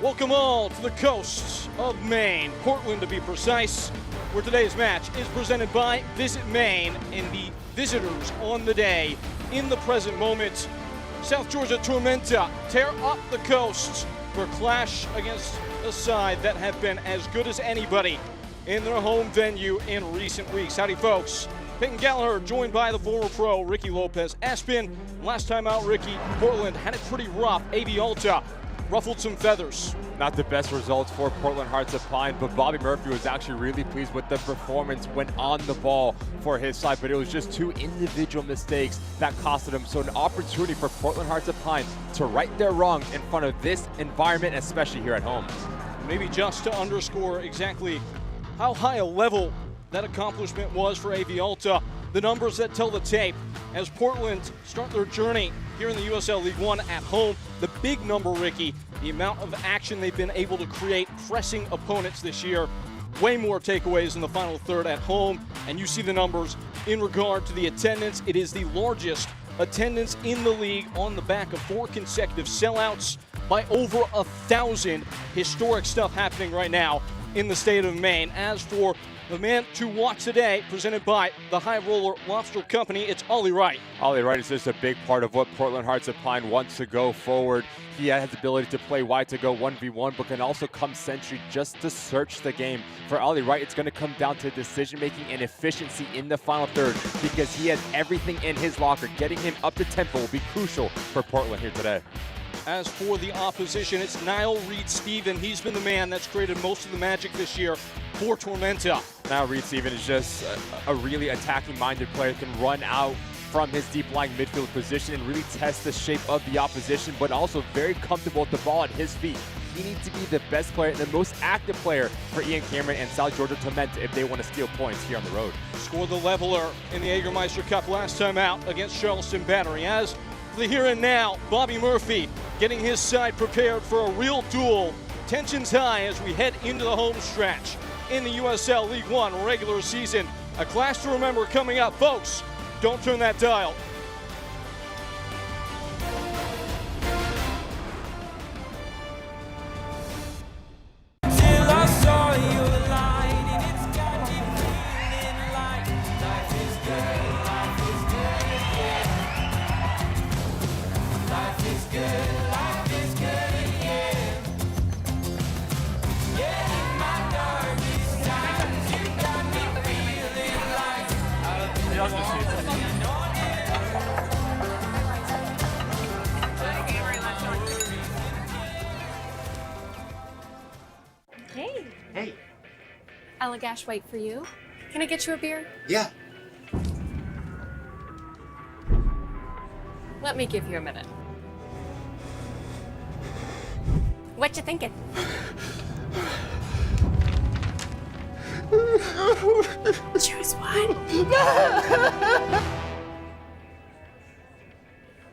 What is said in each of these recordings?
Welcome all to the coast of Maine, Portland to be precise, where today's match is presented by Visit Maine, and the visitors on the day in the present moment. South Georgia Tormenta tear up the coast for a clash against a side that have been as good as anybody in their home venue in recent weeks. Howdy, folks. Peyton Gallagher joined by the former pro Ricky Lopez-Aspin. Last time out, Ricky, Portland had it pretty rough. AV Alta ruffled some feathers. Not the best results for Portland Hearts of Pine, but Bobby Murphy was actually really pleased with the performance when on the ball for his side, but it was just two individual mistakes that costed him. So an opportunity for Portland Hearts of Pine to right their wrong in front of this environment, especially here at home. Maybe just to underscore exactly how high a level that accomplishment was for AV Alta, the numbers that tell the tape as Portland start their journey here in the USL League One at home. The big number, Ricky, the amount of action they've been able to create, pressing opponents this year. Way more takeaways in the final third at home, and you see the numbers in regard to the attendance. It is the largest attendance in the league on the back of 4 consecutive sellouts by over 1,000. Historic stuff happening right now in the state of Maine. As for the man to watch today, presented by the High Roller Lobster Company, it's Ollie Wright. Ollie Wright is just a big part of what Portland Hearts of Pine wants to go forward. He has the ability to play wide to go 1v1, but can also come century just to search the game. For Ollie Wright, it's going to come down to decision-making and efficiency in the final third, because he has everything in his locker. Getting him up to tempo will be crucial for Portland here today. As for the opposition, it's Niall Reed-Steven. He's been the man that's created most of the magic this year for Tormenta. Now Reed-Steven is just a really attacking-minded player, can run out from his deep-lying midfield position and really test the shape of the opposition, but also very comfortable with the ball at his feet. He needs to be the best player and the most active player for Ian Cameron and South Georgia Tormenta if they want to steal points here on the road. Scored the leveler in the Jägermeister Cup last time out against Charleston Battery. As for the here and now, Bobby Murphy getting his side prepared for a real duel. Tensions high as we head into the home stretch in the USL League One regular season. A clash to remember coming up, folks. Don't turn that dial. Hey. Hey. Allagash White for you. Can I get you a beer? Yeah. Let me give you a minute. What you thinking? Choose one.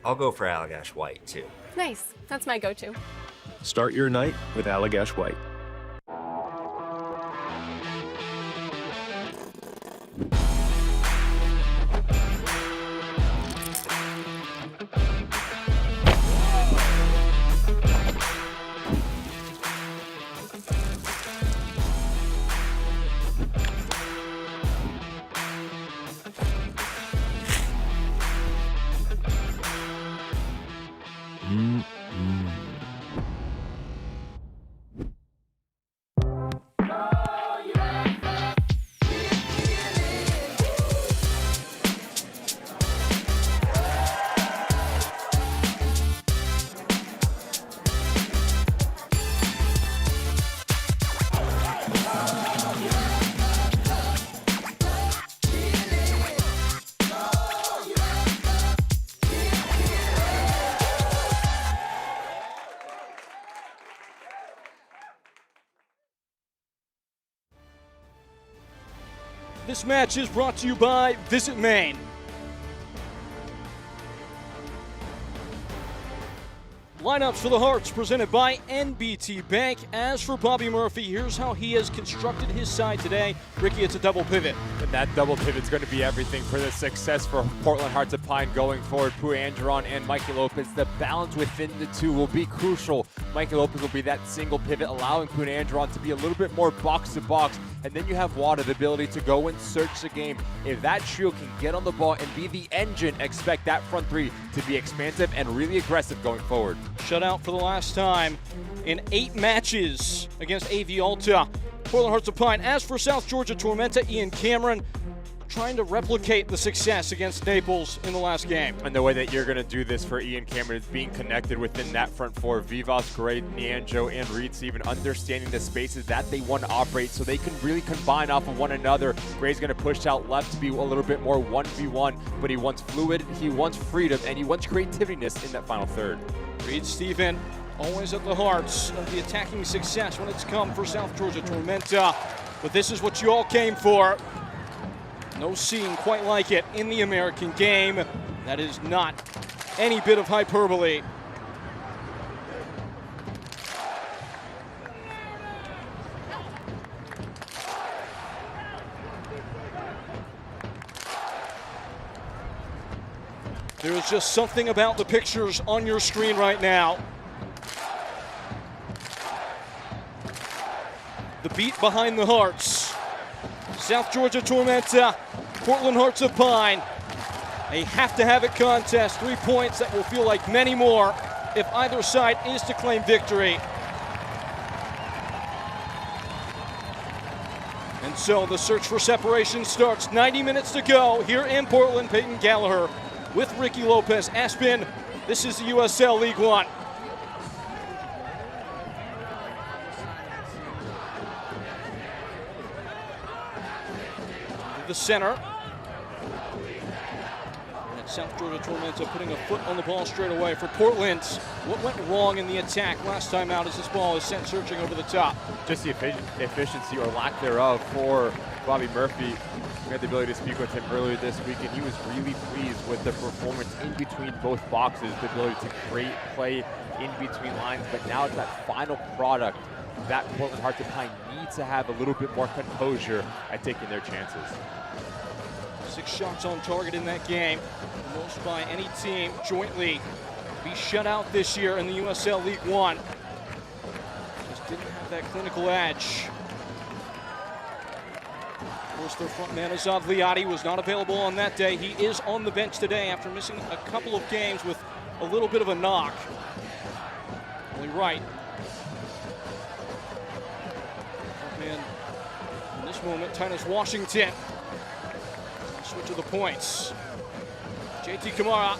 I'll go for Allagash White, too. Nice. That's my go-to. Start your night with Allagash White. This match is brought to you by Visit Maine. Lineups for the Hearts presented by NBT Bank. As for Bobby Murphy, here's how he has constructed his side today. Ricky, it's a double pivot. And that double pivot's going to be everything for the success for Portland Hearts of Pine going forward. Pua Andron and Mikey Lopez, the balance within the two will be crucial. Mikey Lopez will be that single pivot, allowing Pua Andron to be a little bit more box-to-box. And then you have Wada, the ability to go and search the game. If that trio can get on the ball and be the engine, expect that front three to be expansive and really aggressive going forward. Shut out for the last time in 8 matches against AV Alta. Portland Hearts of Pine. As for South Georgia Tormenta, Ian Cameron trying to replicate the success against Naples in the last game. And the way that you're going to do this for Ian Cameron is being connected within that front four. Vivas, Gray, Nianjo, and Reed Steven understanding the spaces that they want to operate so they can really combine off of one another. Gray's going to push out left to be a little bit more 1v1, but he wants fluid, he wants freedom, and he wants creativeness in that final third. Reed Steven always at the hearts of the attacking success when it's come for South Georgia Tormenta. But this is what you all came for. No scene quite like it in the American game. That is not any bit of hyperbole. There is just something about the pictures on your screen right now. The beat behind the Hearts. South Georgia Tormenta, Portland Hearts of Pine. A have-to-have-it contest. 3 points that will feel like many more if either side is to claim victory. And so the search for separation starts. 90 minutes to go here in Portland. Peyton Gallagher with Ricky Lopez. Aspen, this is the USL League One. The center. And South Georgia Tormenta putting a foot on the ball straight away for Portland. What went wrong in the attack last time out as this ball is sent searching over the top? Just the efficiency or lack thereof for Bobby Murphy. We had the ability to speak with him earlier this week, and he was really pleased with the performance in between both boxes, the ability to create play in between lines. But now it's that final product that Portland Hearts of Pine needs to have a little bit more composure at taking their chances. 6 shots on target in that game, the most by any team jointly to be shut out this year in the USL League One. Just didn't have that clinical edge. Of course, their front man Azad Liati was not available on that day. He is on the bench today after missing a couple of games with a little bit of a knock. Only right. Front man in this moment, Tynus Washington. Switch of the points. JT Kamara.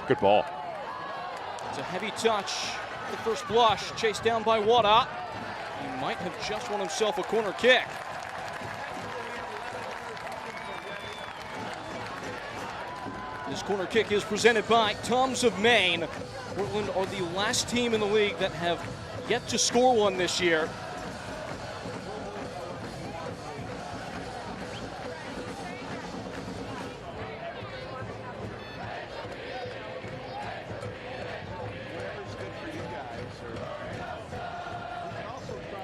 Good ball. It's a heavy touch. The first blush, chased down by Wada. He might have just won himself a corner kick. This corner kick is presented by Toms of Maine. Portland are the last team in the league that have yet to score one this year.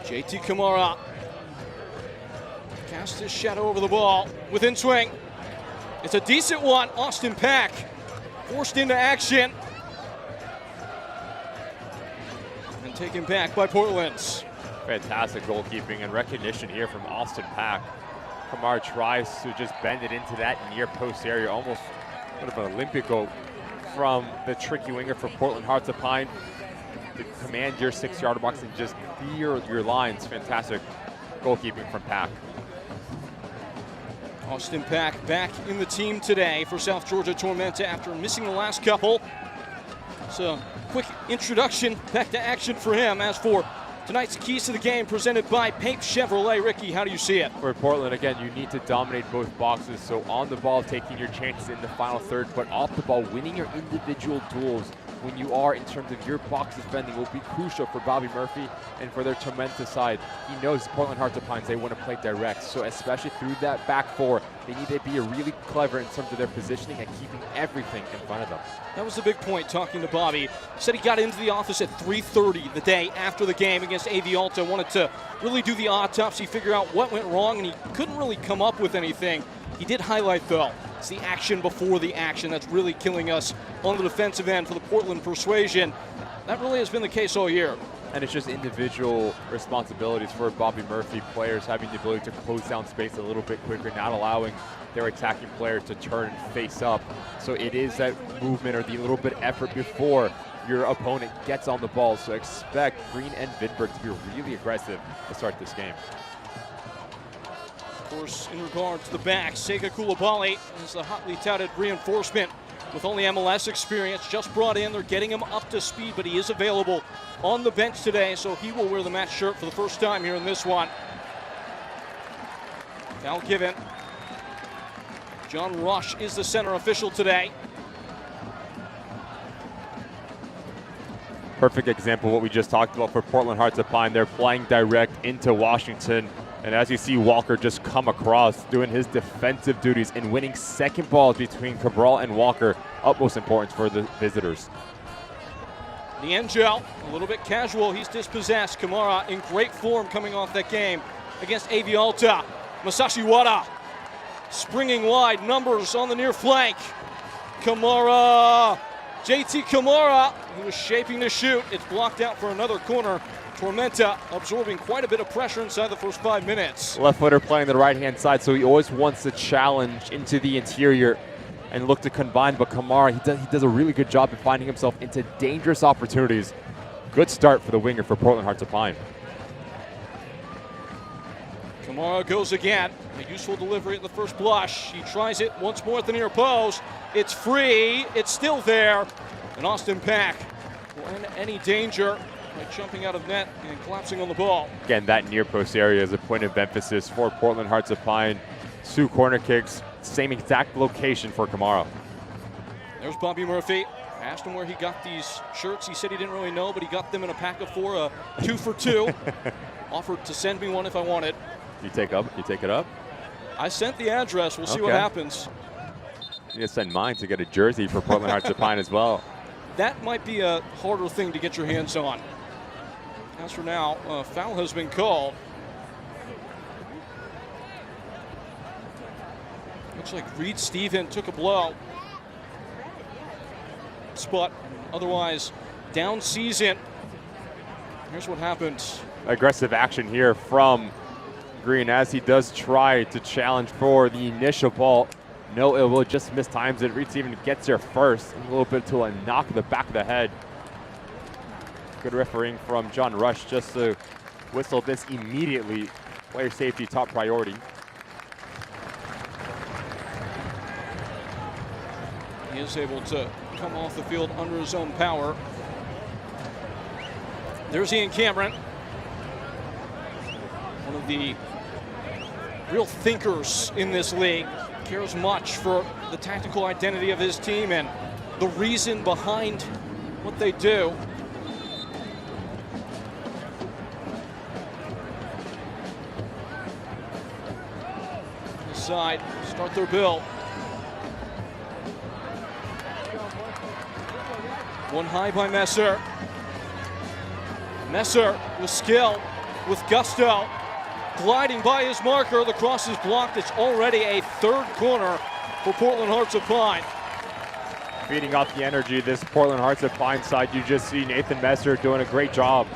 JT Kamara casts his shadow over the ball within swing. It's a decent one. Austin Pack forced into action and taken back by Portland's. Fantastic goalkeeping and recognition here from Austin Pack. Kamara tries to just bend it into that near post area, almost sort of an Olympico from the tricky winger for Portland Hearts of Pine. To command your 6-yard box and just clear your lines. Fantastic goalkeeping from Pack. Austin Pack back in the team today for South Georgia Tormenta after missing the last couple. It's a quick introduction back to action for him. As for tonight's keys to the game presented by Pape Chevrolet. Ricky, how do you see it? For Portland, again, you need to dominate both boxes. So on the ball, taking your chances in the final third, but off the ball, winning your individual duels when you are in terms of your box defending will be crucial for Bobby Murphy and for their Tormenta side. He knows Portland Hearts of Pines, they want to play direct. So especially through that back four, they need to be really clever in terms of their positioning and keeping everything in front of them. That was the big point talking to Bobby. He said he got into the office at 3:30 the day after the game against AV Alta. Wanted to really do the autopsy, figure out what went wrong, and he couldn't really come up with anything. He did highlight, though, it's the action before the action that's really killing us on the defensive end for the Portland Persuasion. That really has been the case all year. And it's just individual responsibilities for Bobby Murphy, players having the ability to close down space a little bit quicker, not allowing their attacking players to turn and face up. So it is that movement or the little bit effort before your opponent gets on the ball. So expect Green and Vinberg to be really aggressive to start this game. Of course, in regard to the back, Sega Koulibaly is the hotly touted reinforcement with only MLS experience, just brought in. They're getting him up to speed, but he is available on the bench today, so he will wear the match shirt for the first time here in this one. Foul given. John Rush is the center official today. Perfect example of what we just talked about for Portland Hearts of Pine. They're playing direct into Washington. And as you see Walker just come across, doing his defensive duties and winning second balls between Cabral and Walker, utmost importance for the visitors. Niangel, a little bit casual, he's dispossessed. Kamara in great form coming off that game against AV Alta. Masashi Wada springing wide, numbers on the near flank. Kamara, JT Kamara, he was shaping to shoot. It's blocked out for another corner. Tormenta absorbing quite a bit of pressure inside the first 5 minutes. Left footer playing the right-hand side, so he always wants to challenge into the interior and look to combine. But Kamara, he does a really good job of finding himself into dangerous opportunities. Good start for the winger for Portland Hearts of Pine. Kamara goes again. A useful delivery at the first blush. He tries it once more at the near post. It's free. It's still there. And Austin Pack will end any danger by jumping out of net and collapsing on the ball. Again, that near post area is a point of emphasis for Portland Hearts of Pine. 2 corner kicks, same exact location for Kamara. There's Bobby Murphy. Asked him where he got these shirts. He said he didn't really know, but he got them in a pack of 4, 2 for 2. Offered to send me one if I wanted. You take it up? I sent the address. We'll see what happens. You gotta send mine to get a jersey for Portland Hearts of Pine as well. That might be a harder thing to get your hands on. As for now, a foul has been called. Looks like Reed Stephen took a blow. Spot, otherwise down season. Here's what happens. Aggressive action here from Green as he does try to challenge for the initial ball. No, it will just mistimes it. Reed Stephen gets there first, a little bit to a knock the back of the head. Good refereeing from John Rush just to whistle this immediately. Player safety top priority. He is able to come off the field under his own power. There's Ian Cameron. One of the real thinkers in this league. Cares much for the tactical identity of his team and the reason behind what they do. Side, start their bill. One high by Messer. Messer with skill, with gusto, gliding by his marker. The cross is blocked. It's already a 3rd corner for Portland Hearts of Pine. Feeding off the energy of this Portland Hearts of Pine side, you just see Nathan Messer doing a great job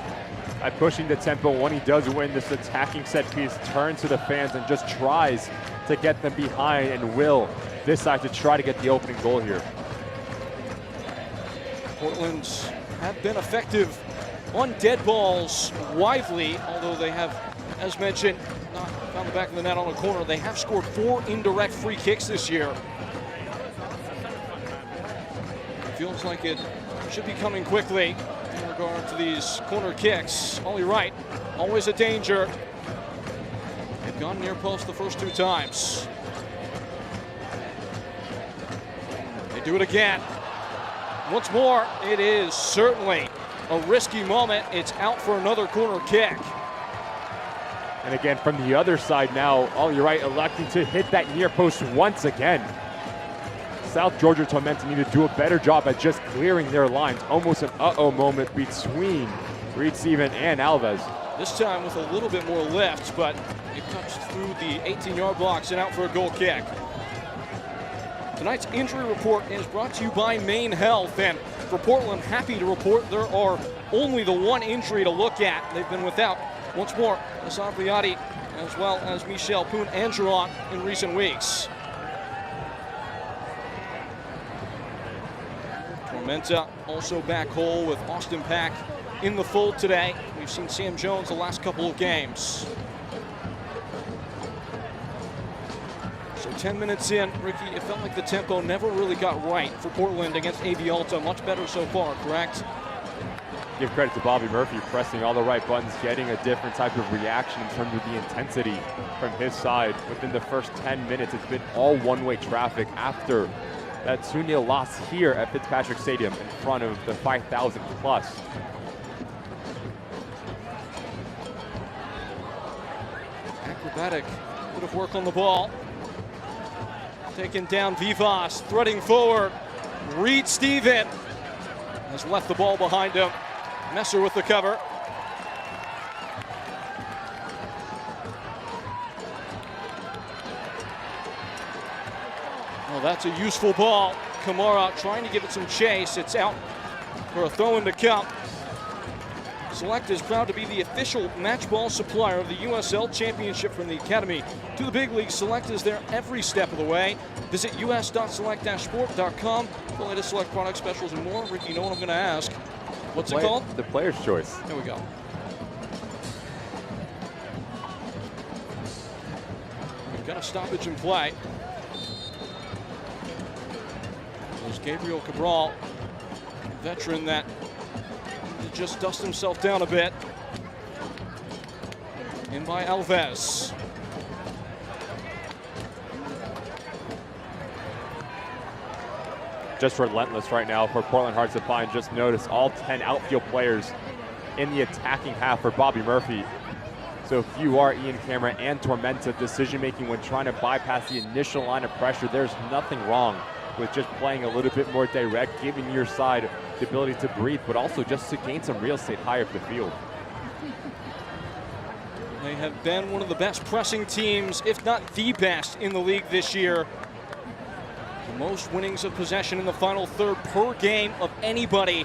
at pushing the tempo. When he does win this attacking set piece, turns to the fans and just tries to get them behind and will decide to try to get the opening goal here. Portland's have been effective on dead balls widely, although they have, as mentioned, not found the back of the net on a corner. They have scored 4 indirect free kicks this year. It feels like it should be coming quickly in regard to these corner kicks. Ollie Wright, always a danger. They've gone near post the first 2 times. They do it again. Once more, it is certainly a risky moment. It's out for another corner kick. And again, from the other side now, Ollie Wright electing to hit that near post once again. South Georgia Tormenta need to do a better job at just clearing their lines. Almost an uh-oh moment between Reed Steven and Alves. This time with a little bit more lift, but it cuts through the 18-yard box and out for a goal kick. Tonight's injury report is brought to you by Maine Health, and for Portland, happy to report there are only the one injury to look at. They've been without, once more, Hassan Pliati, as well as Michel Poon-Angeron in recent weeks. Tormenta also back whole with Austin Pack in the fold today. We've seen Sam Jones the last couple of games. So 10 minutes in, Ricky, it felt like the tempo never really got right for Portland against AV Alta. Much better so far, correct? Give credit to Bobby Murphy, pressing all the right buttons, getting a different type of reaction in terms of the intensity from his side. Within the first 10 minutes, it's been all one-way traffic after that 2-0 loss here at Fitzpatrick Stadium in front of the 5,000 plus. Acrobatic bit of work on the ball. Taken down Vivas, threading forward. Reed Steven has left the ball behind him. Messer with the cover. Well, that's a useful ball. Kamara trying to give it some chase. It's out for a throw in to come. Select is proud to be the official match ball supplier of the USL Championship from the Academy to the big league. Select is there every step of the way. Visit us.select-sport.com for the latest Select product specials and more. Ricky, you know what I'm going to ask. What's it called? The player's choice. There we go. We've got a stoppage in play. There's Gabriel Cabral, veteran that just dust himself down a bit. In by Alves. Just relentless right now for Portland Hearts of Pine. Just notice all 10 outfield players in the attacking half for Bobby Murphy. So if you are Ian Cameron and Tormenta, decision-making when trying to bypass the initial line of pressure, there's nothing wrong with just playing a little bit more direct, giving your side the ability to breathe, but also just to gain some real estate high up the field. They have been one of the best pressing teams, if not the best, in the league this year. The most winnings of possession in the final third per game of anybody.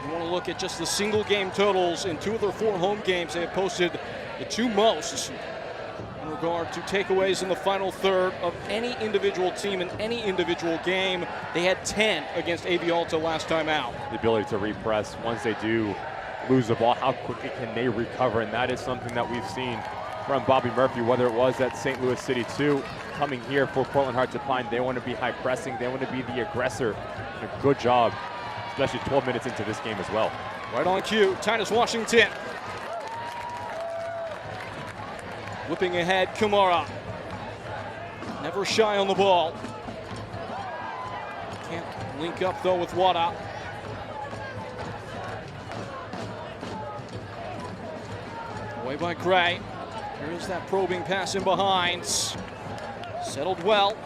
You want to look at just the single game totals in 2 of their 4 home games. They have posted the 2 most in regard to takeaways in the final third of any individual team in any individual game. They had 10 against AV Alta last time out. The ability to repress once they do lose the ball, how quickly can they recover? And that is something that we've seen from Bobby Murphy, whether it was at St. Louis City 2, coming here for Portland Hearts of Pine. They want to be high pressing, they want to be the aggressor. And a good job, especially 12 minutes into this game as well. Right on cue, Titus Washington. Whipping ahead, Kamara. Never shy on the ball. Can't link up though with Wada. Away by Gray. Here's that probing pass in behind. Settled well.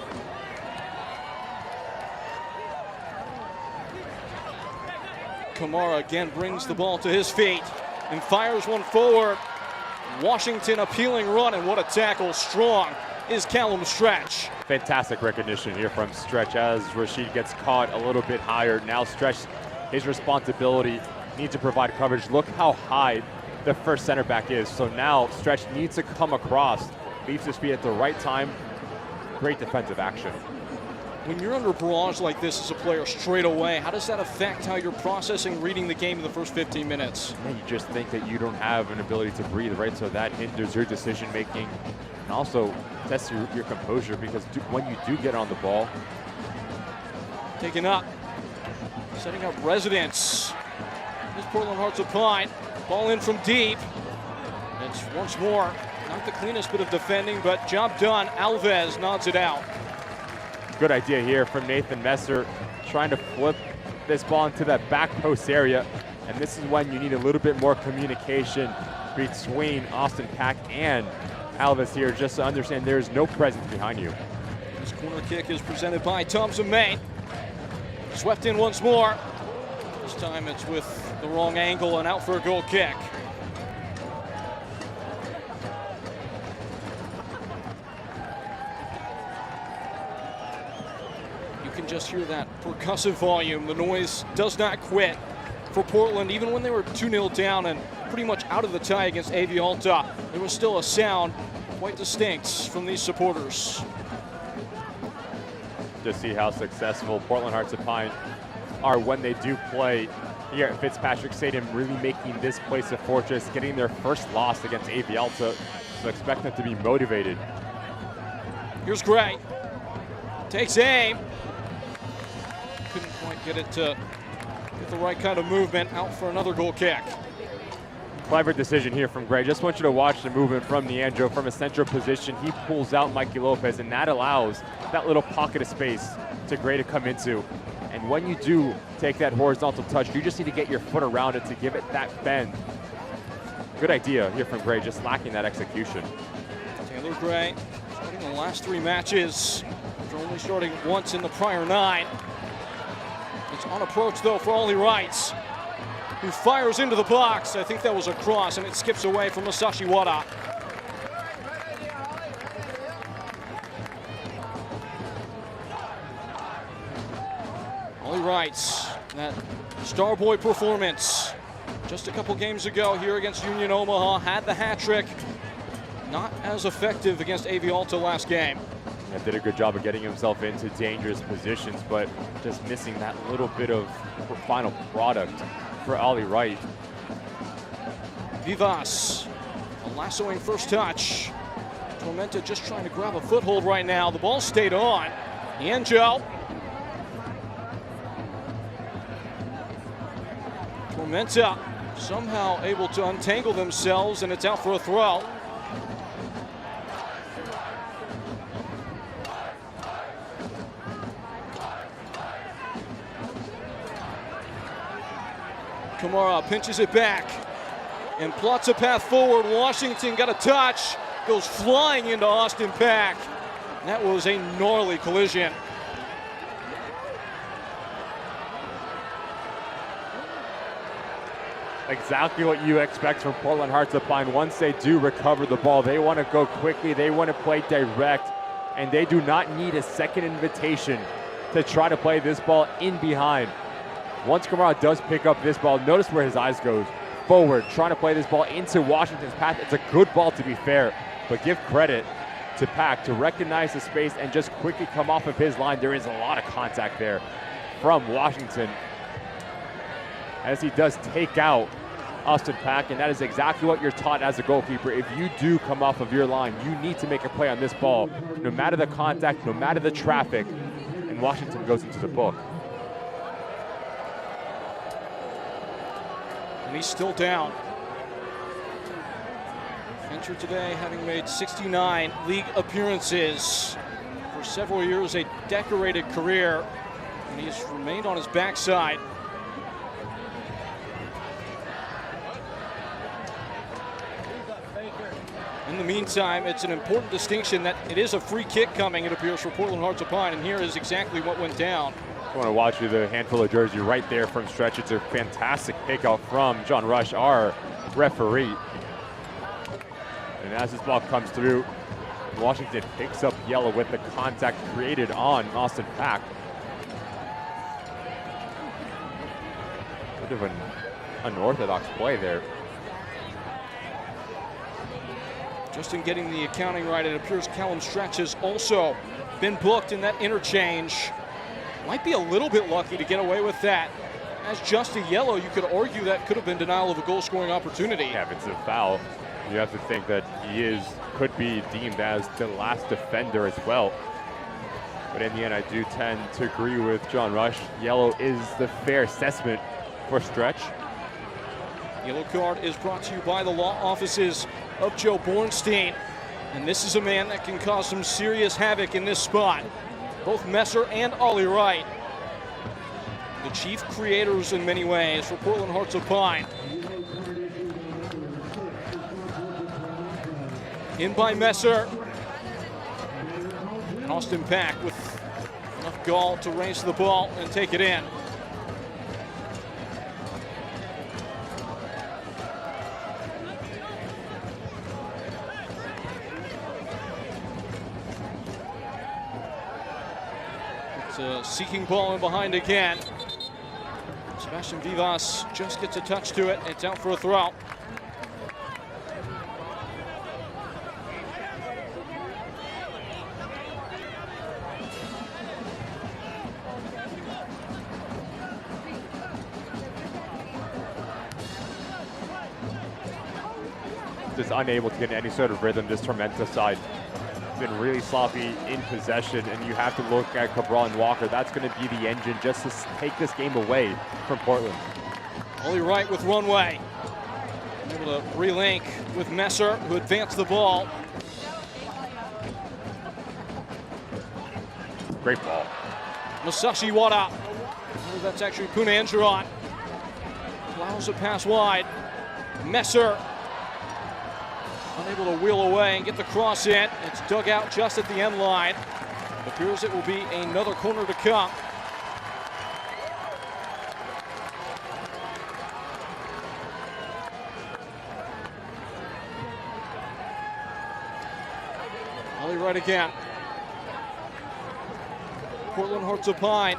Kamara again brings the ball to his feet and fires one forward. Washington appealing run, and what a tackle. Strong is Callum Stretch. Fantastic recognition here from Stretch as Rashid gets caught a little bit higher. Now Stretch, his responsibility, needs to provide coverage. Look how high the first center back is. So now Stretch needs to come across, leaves his feet at the right time. Great defensive action. When you're under barrage like this as a player straight away, how does that affect how you're processing, reading the game in the first 15 minutes? Yeah, you just think that you don't have an ability to breathe, right? So that hinders your decision making and also tests your composure, because when you do get on the ball. Taken up, setting up residence. This Portland Hearts of Pine. Ball in from deep. It's once more not the cleanest bit of defending, but job done. Alves nods it out. Good idea here from Nathan Messer, trying to flip this ball into that back post area. And this is when you need a little bit more communication between Austin Pack and Alves here, just to understand there is no presence behind you. This corner kick is presented by Thompson May. Swept in once more. This time it's with the wrong angle and out for a goal kick. You can just hear that percussive volume. The noise does not quit for Portland. Even when they were 2-0 down and pretty much out of the tie against AV Alta, there was still a sound quite distinct from these supporters. To see how successful Portland Hearts of Pine are when they do play here at Fitzpatrick Stadium, really making this place a fortress, getting their first loss against AV Alta, so expect them to be motivated. Here's Gray. Takes aim. Couldn't quite get it to get the right kind of movement. Out for another goal kick. Clever decision here from Gray. Just want you to watch the movement from Neandro from a central position. He pulls out Mikey Lopez, and that allows that little pocket of space to Gray to come into. And when you do take that horizontal touch, you just need to get your foot around it to give it that bend. Good idea here from Gray, just lacking that execution. Taylor Gray starting the last 3 matches after only starting once in the prior 9. It's on approach though for Ollie Wrights, who fires into the box. I think that was a cross, and it skips away from Masashi Wada. Ollie Wrights, that Starboy performance just a couple games ago here against Union Omaha, had the hat trick. Not as effective against AV Alta last game. Yeah, did a good job of getting himself into dangerous positions, but just missing that little bit of final product for Ollie Wright. Vivas, a lassoing first touch. Tormenta just trying to grab a foothold right now. The ball stayed on. Nianjo. Tormenta somehow able to untangle themselves, and it's out for a throw. Kamara pinches it back and plots a path forward. Washington got a touch, goes flying into Austin Pack. That was a gnarly collision. Exactly what you expect from Portland Hearts of Pine. Once they do recover the ball, they want to go quickly, they want to play direct, and they do not need a second invitation to try to play this ball in behind. Once Kamara does pick up this ball, notice where his eyes go. Forward, trying to play this ball into Washington's path. It's a good ball, to be fair, but give credit to Pack to recognize the space and just quickly come off of his line. There is a lot of contact there from Washington as he does take out Austin Pack, and that is exactly what you're taught as a goalkeeper. If you do come off of your line, you need to make a play on this ball, no matter the contact, no matter the traffic, and Washington goes into the book. And he's still down. Entered today having made 69 league appearances. For several years, a decorated career, and he's remained on his backside. In the meantime, it's an important distinction that it is a free kick coming, it appears, for Portland Hearts of Pine, and here is exactly what went down. I want to watch you the handful of jersey right there from stretch. It's a fantastic pickout from John Rush, our referee. And as this ball comes through, Washington picks up yellow with the contact created on Austin Pack. Bit of an unorthodox play there. Just in getting the accounting right, it appears Callum Stretch has also been booked in that interchange. Might be a little bit lucky to get away with that. As just a yellow, you could argue that could have been denial of a goal-scoring opportunity. Yeah, if it's a foul, you have to think that he could be deemed as the last defender as well. But in the end, I do tend to agree with John Rush. Yellow is the fair assessment for Stretch. Yellow card is brought to you by the law offices of Joe Bornstein. And this is a man that can cause some serious havoc in this spot. Both Messer and Ollie Wright. The chief creators in many ways for Portland Hearts of Pine. In by Messer. And Austin Pack with enough gall to race the ball and take it in. It's a seeking ball in behind again. Sebastian Vivas just gets a touch to it. It's out for a throw. Just unable to get any sort of rhythm, this Tormenta side. Been really sloppy in possession, and you have to look at Cabral and Walker. That's going to be the engine just to take this game away from Portland. Ollie Wright with runway. Able to relink with Messer, who advanced the ball. Great ball. Masashi Wada. Oh, that's actually Punanjaran. Allows a pass wide. Messer unable to wheel away and get the cross in. It's dug out just at the end line. It appears it will be another corner to come. Ollie Wright again. Portland Hearts of Pine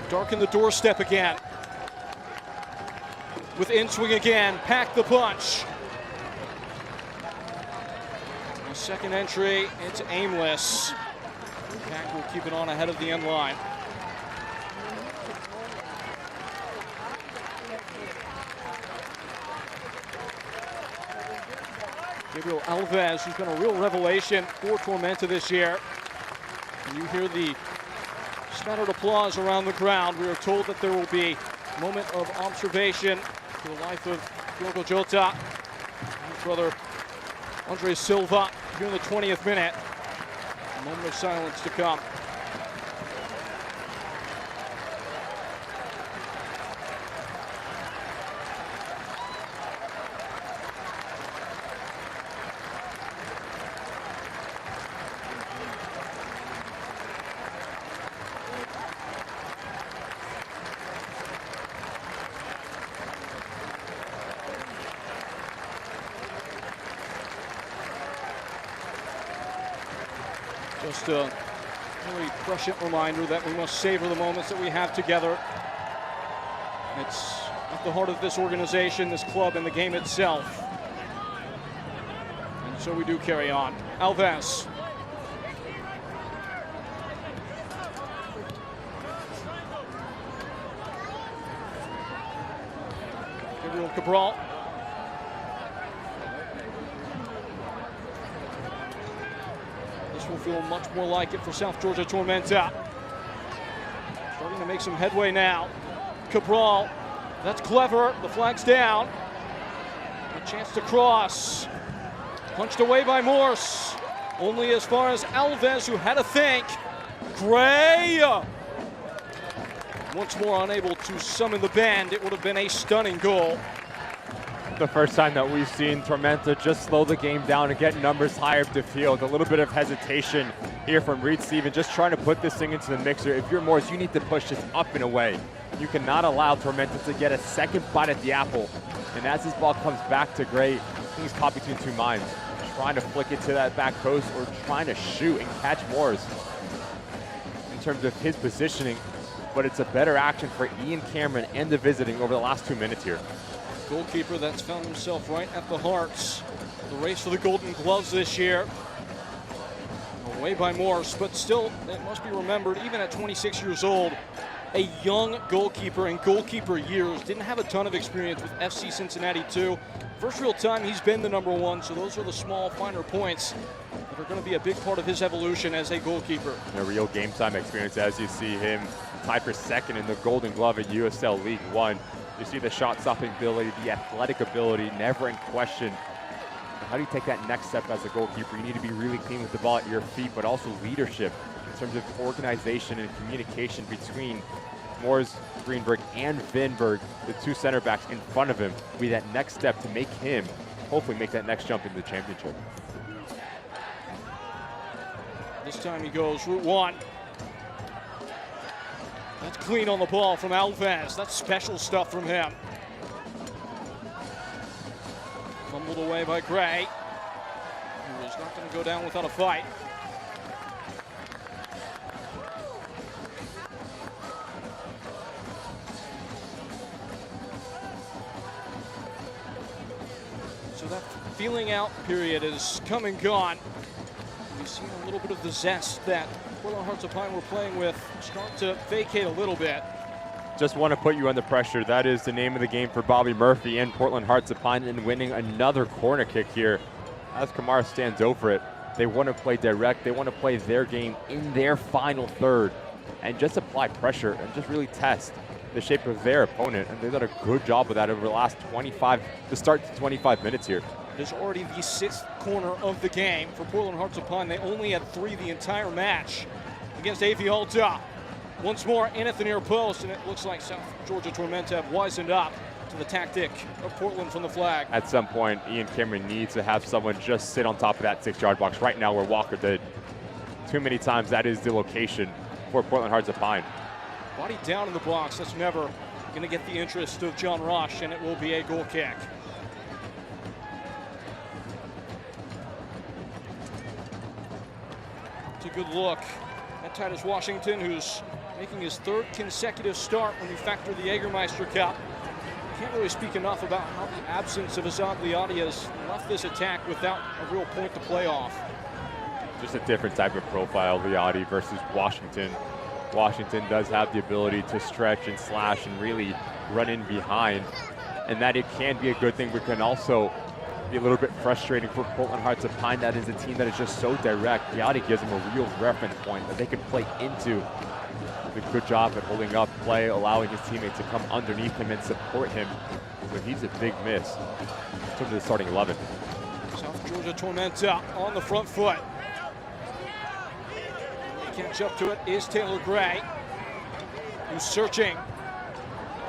darken the doorstep again. With in-swing again, Pack the punch. Second entry, it's aimless. Pack will keep it on ahead of the end line. Gabriel Alves, who's been a real revelation for Tormenta this year. And you hear the scattered applause around the ground. We are told that there will be a moment of observation for the life of Diogo Jota, his brother Andre Silva, here in the 20th minute. A moment of silence to come. Just a really prescient reminder that we must savor the moments that we have together. It's at the heart of this organization, this club, and the game itself. And so we do carry on. Alves. Gabriel Cabral. Will feel much more like it for South Georgia Tormenta. Starting to make some headway now. Cabral, that's clever. The flag's down. A chance to cross. Punched away by Morse. Only as far as Alves, who had to think. Gray. Once more unable to summon the bend. It would have been a stunning goal. The first time that we've seen Tormenta just slow the game down and get numbers higher up the field. A little bit of hesitation here from Reed Steven, just trying to put this thing into the mixer. If you're Morris, you need to push this up and away. You cannot allow Tormenta to get a second bite at the apple. And as this ball comes back to Gray, I think he's caught between two minds. Trying to flick it to that back post or trying to shoot and catch Morris in terms of his positioning. But it's a better action for Ian Cameron and the visiting over the last 2 minutes here. Goalkeeper that's found himself right at the Hearts. The race for the Golden Gloves this year. Away by Morse, but still, it must be remembered, even at 26 years old, a young goalkeeper in goalkeeper years, didn't have a ton of experience with FC Cincinnati 2. First real time he's been the #1, so those are the small, finer points that are going to be a big part of his evolution as a goalkeeper. A real game time experience as you see him tied for second in the Golden Glove at USL League One. You see the shot stopping ability, the athletic ability, never in question. But how do you take that next step as a goalkeeper? You need to be really clean with the ball at your feet, but also leadership in terms of organization and communication between Moores, Greenberg, and Vinberg, the two center backs in front of him, will be that next step to make him hopefully make that next jump into the championship. This time he goes route one. That's clean on the ball from Alves. That's special stuff from him. Fumbled away by Gray, who is not going to go down without a fight. So that feeling out period is come and gone. We've seen a little bit of the zest that Portland Hearts of Pine were playing with start to vacate a little bit. Just want to put you under pressure. That is the name of the game for Bobby Murphy and Portland Hearts of Pine, and winning another corner kick here as Kamara stands over it. They want to play direct. They want to play their game in their final third and just apply pressure and just really test the shape of their opponent. And they've done a good job of that over the last 25 minutes here. It is already the 6th corner of the game for Portland Hearts of Pine. They only had 3 the entire match against AV Alta. Once more in at the near post, and it looks like South Georgia Tormenta have wisened up to the tactic of Portland from the flag. At some point, Ian Cameron needs to have someone just sit on top of that 6-yard box right now where Walker did. Too many times that is the location for Portland Hearts of Pine. Body down in the box, that's never going to get the interest of John Rush, and it will be a goal kick. It's a good look at Titus Washington, who's making his 3rd consecutive start when you factor the Jägermeister Cup. Can't really speak enough about how the absence of Azad Liadi has left this attack without a real point to play off. Just a different type of profile, Liadi versus Washington. Washington does have the ability to stretch and slash and really run in behind, and that it can be a good thing, but can also be a little bit frustrating for Portland Hearts of Pine. That is a team that is just so direct. Liadi gives them a real reference point that they can play into. Did a good job at holding up play, allowing his teammates to come underneath him and support him. So he's a big miss in terms of the starting 11. South Georgia Tormenta on the front foot. Catch up to it is Taylor Gray, who's searching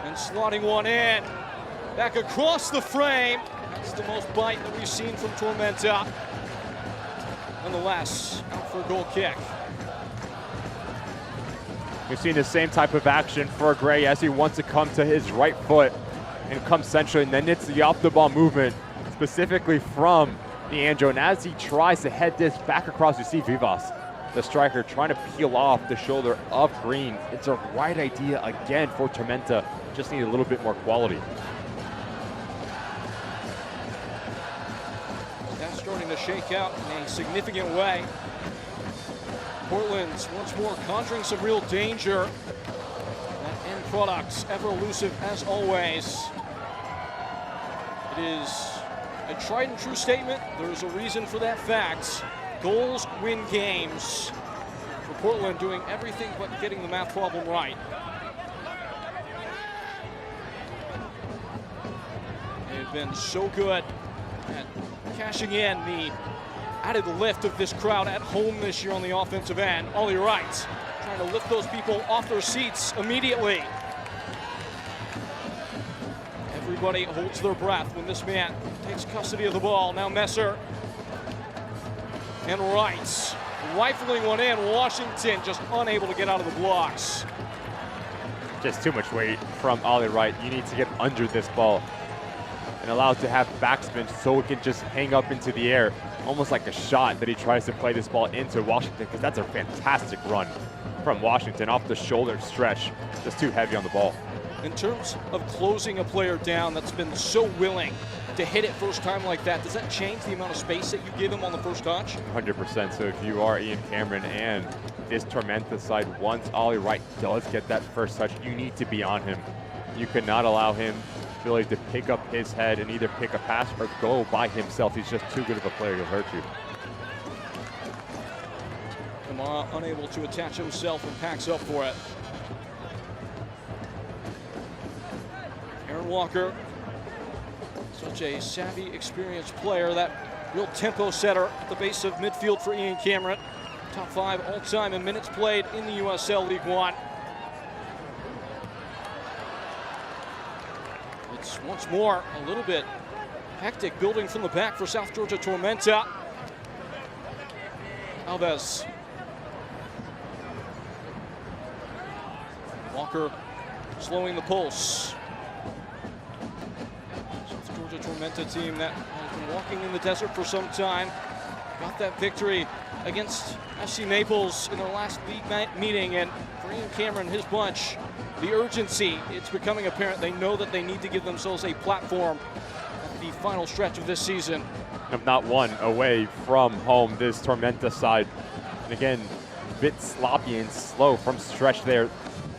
and slotting one in. Back across the frame. That's the most bite that we've seen from Tormenta. Nonetheless, out for a goal kick. We've seen the same type of action for Gray as he wants to come to his right foot and come centrally, and then it's the off-the-ball movement, specifically from Leandro. And as he tries to head this back across, you see Vivas, the striker, trying to peel off the shoulder of Green. It's a right idea again for Tormenta. Just need a little bit more quality. That's starting to shake out in a significant way. Portland's once more conjuring some real danger. That end product's ever elusive as always. It is a tried and true statement. There's a reason for that fact. Goals win games. For Portland, doing everything but getting the math problem right. They've been so good at cashing in the added lift of this crowd at home this year on the offensive end. Ollie Wright trying to lift those people off their seats immediately. Everybody holds their breath when this man takes custody of the ball. Now Messer and Wright rifling one in. Washington just unable to get out of the blocks. Just too much weight from Ollie Wright. You need to get under this ball and allow it to have backspin so it can just hang up into the air, almost like a shot that he tries to play this ball into Washington, because that's a fantastic run from Washington off the shoulder stretch. Just too heavy on the ball. In terms of closing a player down that's been so willing to hit it first time like that, does that change the amount of space that you give him on the first touch? 100%. So if you are Ian Cameron and this Tormenta side, once Ollie Wright does get that first touch, you need to be on him. You cannot allow him ability to pick up his head and either pick a pass or go by himself. He's just too good of a player. He'll hurt you. Kamara unable to attach himself and packs up for it. Aaron Walker, such a savvy, experienced player. That real tempo setter at the base of midfield for Ian Cameron. Top 5 all-time in minutes played in the USL League One. It's once more a little bit hectic building from the back for South Georgia Tormenta. Alves. Walker slowing the pulse. South Georgia Tormenta team that has been walking in the desert for some time. Got that victory against FC Naples in their last league meeting, and for Ian Cameron, his bunch, the urgency, it's becoming apparent. They know that they need to give themselves a platform at the final stretch of this season. Not one away from home, this Tormenta side. And again, a bit sloppy and slow from stretch there,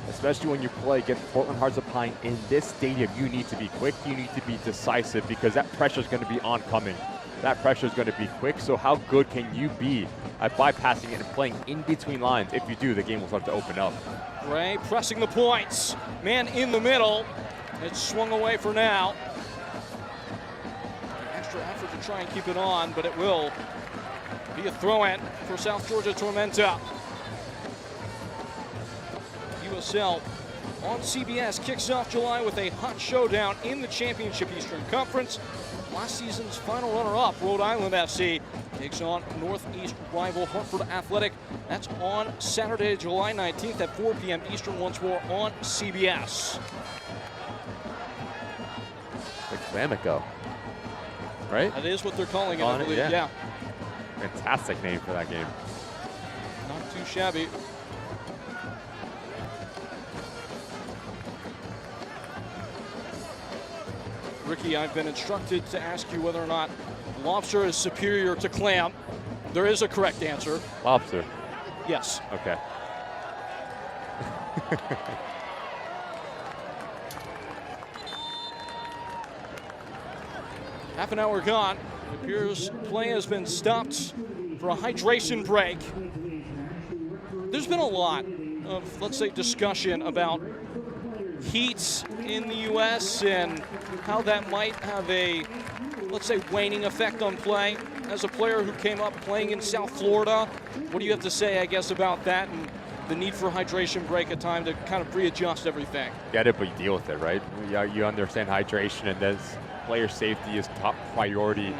especially when you play against Portland Hearts of Pine in this stadium. You need to be quick, you need to be decisive, because that pressure is going to be oncoming. That pressure is going to be quick, so how good can you be at bypassing it and playing in between lines? If you do, the game will start to open up. Gray pressing the points. Man in the middle. It's swung away for now. Extra effort to try and keep it on, but it will be a throw-in for South Georgia Tormenta. USL on CBS kicks off July with a hot showdown in the Championship Eastern Conference. Last season's final runner-up, Rhode Island FC, takes on Northeast rival Hartford Athletic. That's on Saturday, July 19th at 4 p.m. Eastern, once more on CBS. Like Flamico, right? That is what they're calling it, I believe. Yeah. Fantastic name for that game. Not too shabby. Ricky, I've been instructed to ask you whether or not lobster is superior to clam. There is a correct answer. Lobster. Yes. Okay. Half an hour gone. It appears play has been stopped for a hydration break. There's been a lot of, let's say, discussion about heat in the U.S. and how that might have a, let's say, waning effect on play. As a player who came up playing in South Florida, what do you have to say, I guess, about that and the need for hydration break, a time to kind of readjust everything? Get it, but you deal with it, right? You understand hydration, and this player safety is top priority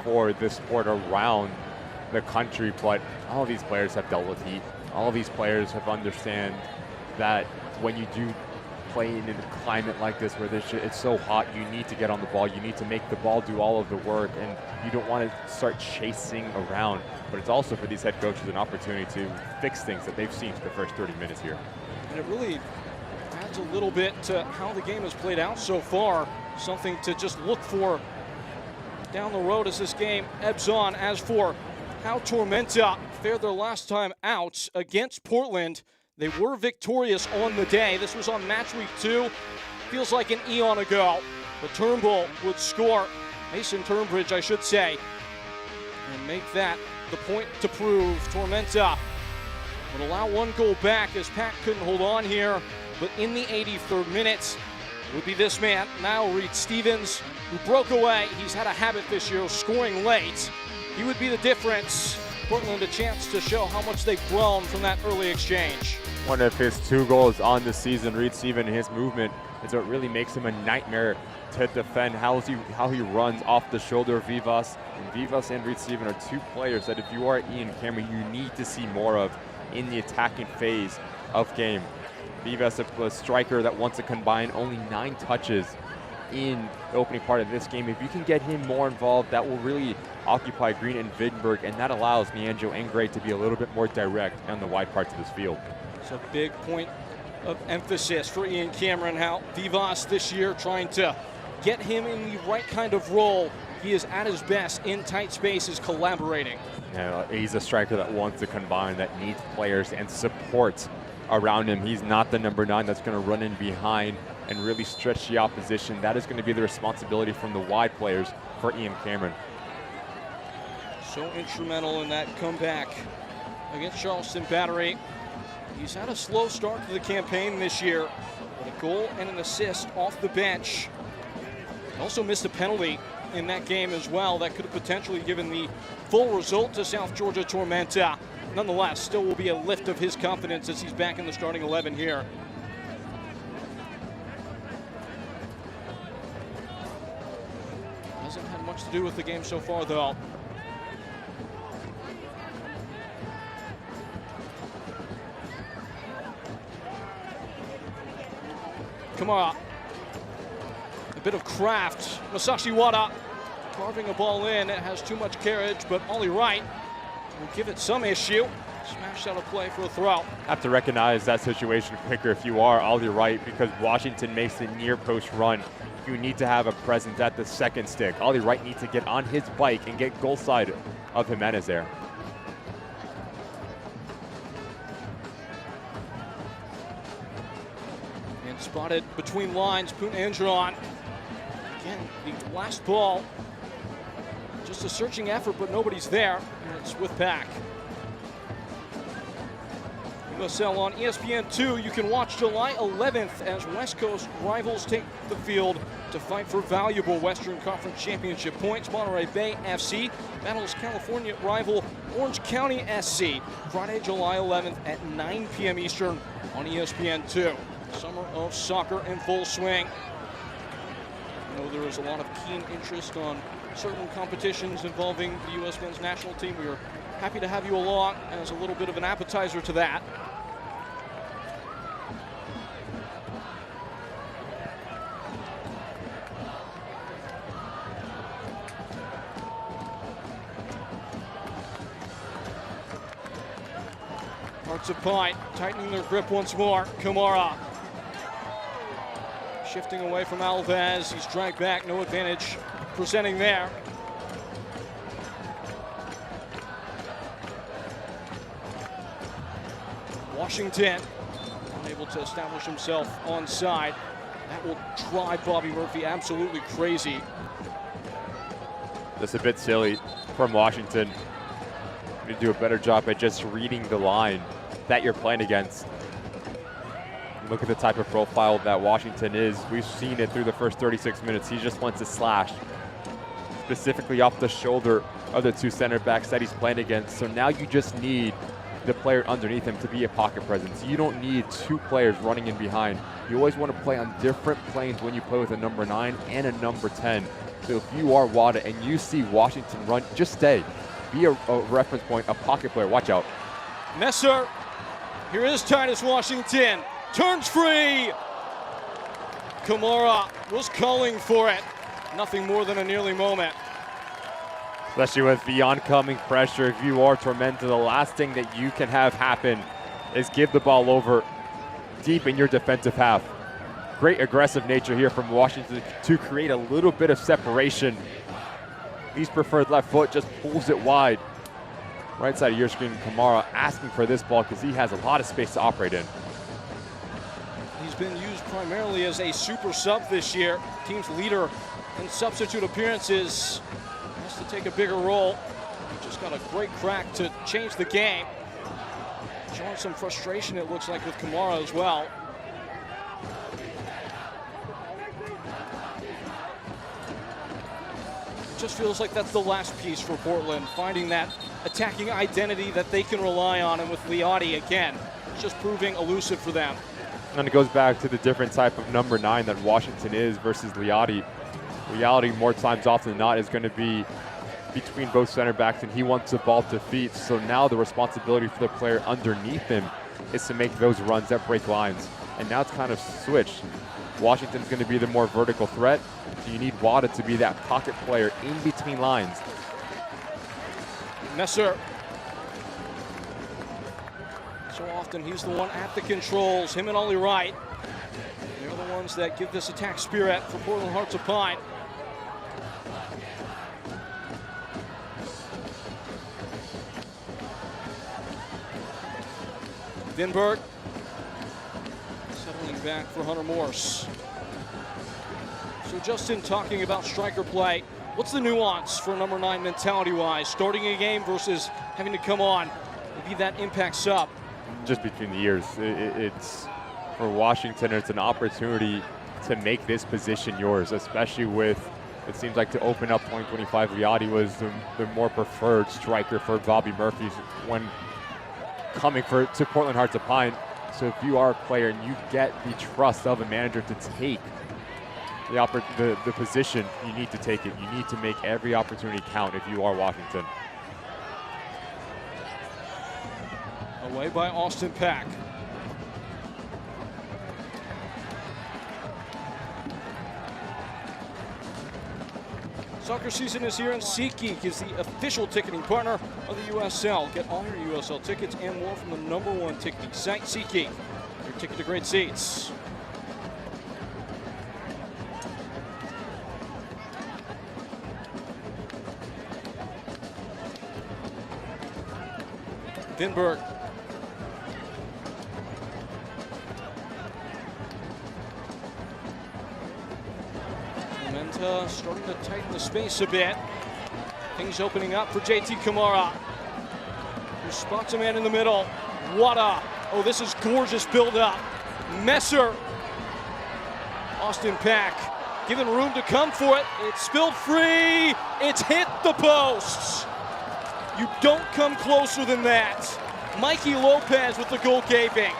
for this sport around the country, but all of these players have dealt with heat. All of these players have understand that when you do play in a climate like this where it's so hot, you need to get on the ball, you need to make the ball do all of the work, and you don't want to start chasing around. But it's also for these head coaches an opportunity to fix things that they've seen for the first 30 minutes here. And it really adds a little bit to how the game has played out so far, something to just look for down the road as this game ebbs on. As for how Tormenta fared their last time out against Portland, they were victorious on the day. This was on match week 2. Feels like an eon ago. But Turnbull would score, Mason Turnbridge, I should say, and make that the point to prove. Tormenta would allow one goal back as Pat couldn't hold on here. But in the 83rd minute, it would be this man, Niall Reed-Stevens, who broke away. He's had a habit this year of scoring late. He would be the difference. Portland a chance to show how much they've grown from that early exchange. One of his 2 goals on the season, Reed-Stevens, his movement is what really makes him a nightmare to defend. How he runs off the shoulder of Vivas. And Vivas and Reed-Stevens are 2 players that if you are Ian Cameron, you need to see more of in the attacking phase of game. Vivas, a striker that wants to combine only 9 touches in the opening part of this game. If you can get him more involved, that will really occupy Green and Wittenberg, and that allows Nianjo and Gray to be a little bit more direct on the wide parts of this field. It's a big point of emphasis for Ian Cameron, how Vivas this year trying to get him in the right kind of role. He is at his best in tight spaces, collaborating. Yeah, he's a striker that wants to combine, that needs players and support around him. He's not the number 9 that's going to run in behind and really stretch the opposition. That is going to be the responsibility from the wide players for Ian Cameron. So instrumental in that comeback against Charleston Battery. He's had a slow start to the campaign this year, with a goal and an assist off the bench. He also missed a penalty in that game as well. That could have potentially given the full result to South Georgia Tormenta. Nonetheless, still will be a lift of his confidence as he's back in the starting 11 here. much to do with the game so far, though. Kamara. A bit of craft. Masashi Wada carving a ball in. It has too much carriage, but Ollie Wright will give it some issue. Smashed out of play for a throw. Have to recognize that situation quicker if you are Ollie Wright, because Washington makes a near post run. You need to have a presence at the second stick. Ollie Wright needs to get on his bike and get goal side of Jimenez there. And spotted between lines, Poon Andron. Again, the last ball. Just a searching effort, but nobody's there. And it's with Pack. USL on ESPN2. You can watch July 11th as West Coast rivals take the field to fight for valuable Western Conference Championship points. Monterey Bay FC battles California rival Orange County SC. Friday, July 11th at 9 p.m. Eastern on ESPN2. Summer of soccer in full swing. I know there is a lot of keen interest on certain competitions involving the U.S. men's national team. We are happy to have you along as a little bit of an appetizer to that. Hearts of Pine tightening their grip once more. Kamara shifting away from Alves. He's dragged back, no advantage presenting there. Washington unable to establish himself onside. That will drive Bobby Murphy absolutely crazy. That's a bit silly from Washington. You need to do a better job at just reading the line that you're playing against. Look at the type of profile that Washington is. We've seen it through the first 36 minutes. He just wants to slash, specifically off the shoulder of the two center backs that he's playing against. So now you just need the player underneath him to be a pocket presence. You don't need two players running in behind. You always want to play on different planes when you play with a number 9 and a number 10. So if you are Wada and you see Washington run, just stay. Be a reference point, a pocket player. Watch out. Messer. Here is Titus Washington. Turns free. Kamara was calling for it. Nothing more than a nearly moment. Especially with the oncoming pressure, if you are Tormenta, the last thing that you can have happen is give the ball over deep in your defensive half. Great aggressive nature here from Washington to create a little bit of separation. His preferred left foot just pulls it wide. Right side of your screen, Kamara asking for this ball because he has a lot of space to operate in. He's been used primarily as a super sub this year. Team's leader in substitute appearances. Has to take a bigger role. He just got a great crack to change the game. Showing some frustration, it looks like, with Kamara as well. It just feels like that's the last piece for Portland, finding that attacking identity that they can rely on, and with Leotti again, it's just proving elusive for them. And it goes back to the different type of number 9 that Washington is versus Leotti. Leotti, more times often than not, is going to be between both center backs, and he wants the ball to feet. So now the responsibility for the player underneath him is to make those runs that break lines. And now it's kind of switched. Washington's going to be the more vertical threat, so you need Wada to be that pocket player in between lines. Messer. So often he's the one at the controls. Him and Ollie Wright. They're the ones that give this attack spirit for Portland Hearts of Pine. Vinberg settling back for Hunter Morse. So Justin, talking about striker play, what's the nuance for number 9 mentality-wise? Starting a game versus having to come on and be that impact sub. Just between the years, it's for Washington, it's an opportunity to make this position yours, especially with, it seems like, to open up 2025, Leotti was the more preferred striker for Bobby Murphy when coming to Portland Hearts of Pine. So if you are a player and you get the trust of a manager to take the position, you need to take it. You need to make every opportunity count if you are Washington. Away by Austin Pack. Soccer season is here, and SeatGeek is the official ticketing partner of the USL. Get all your USL tickets and more from the #1 ticketing site, SeatGeek. Your ticket to great seats. Vinberg. Tormenta starting to tighten the space a bit. Things opening up for JT Kamara, who spots a man in the middle. Wada. Oh, this is gorgeous build-up. Messer. Austin Pack given room to come for it. It's spilled free. It's hit the posts. You don't come closer than that. Mikey Lopez with the goal gaping.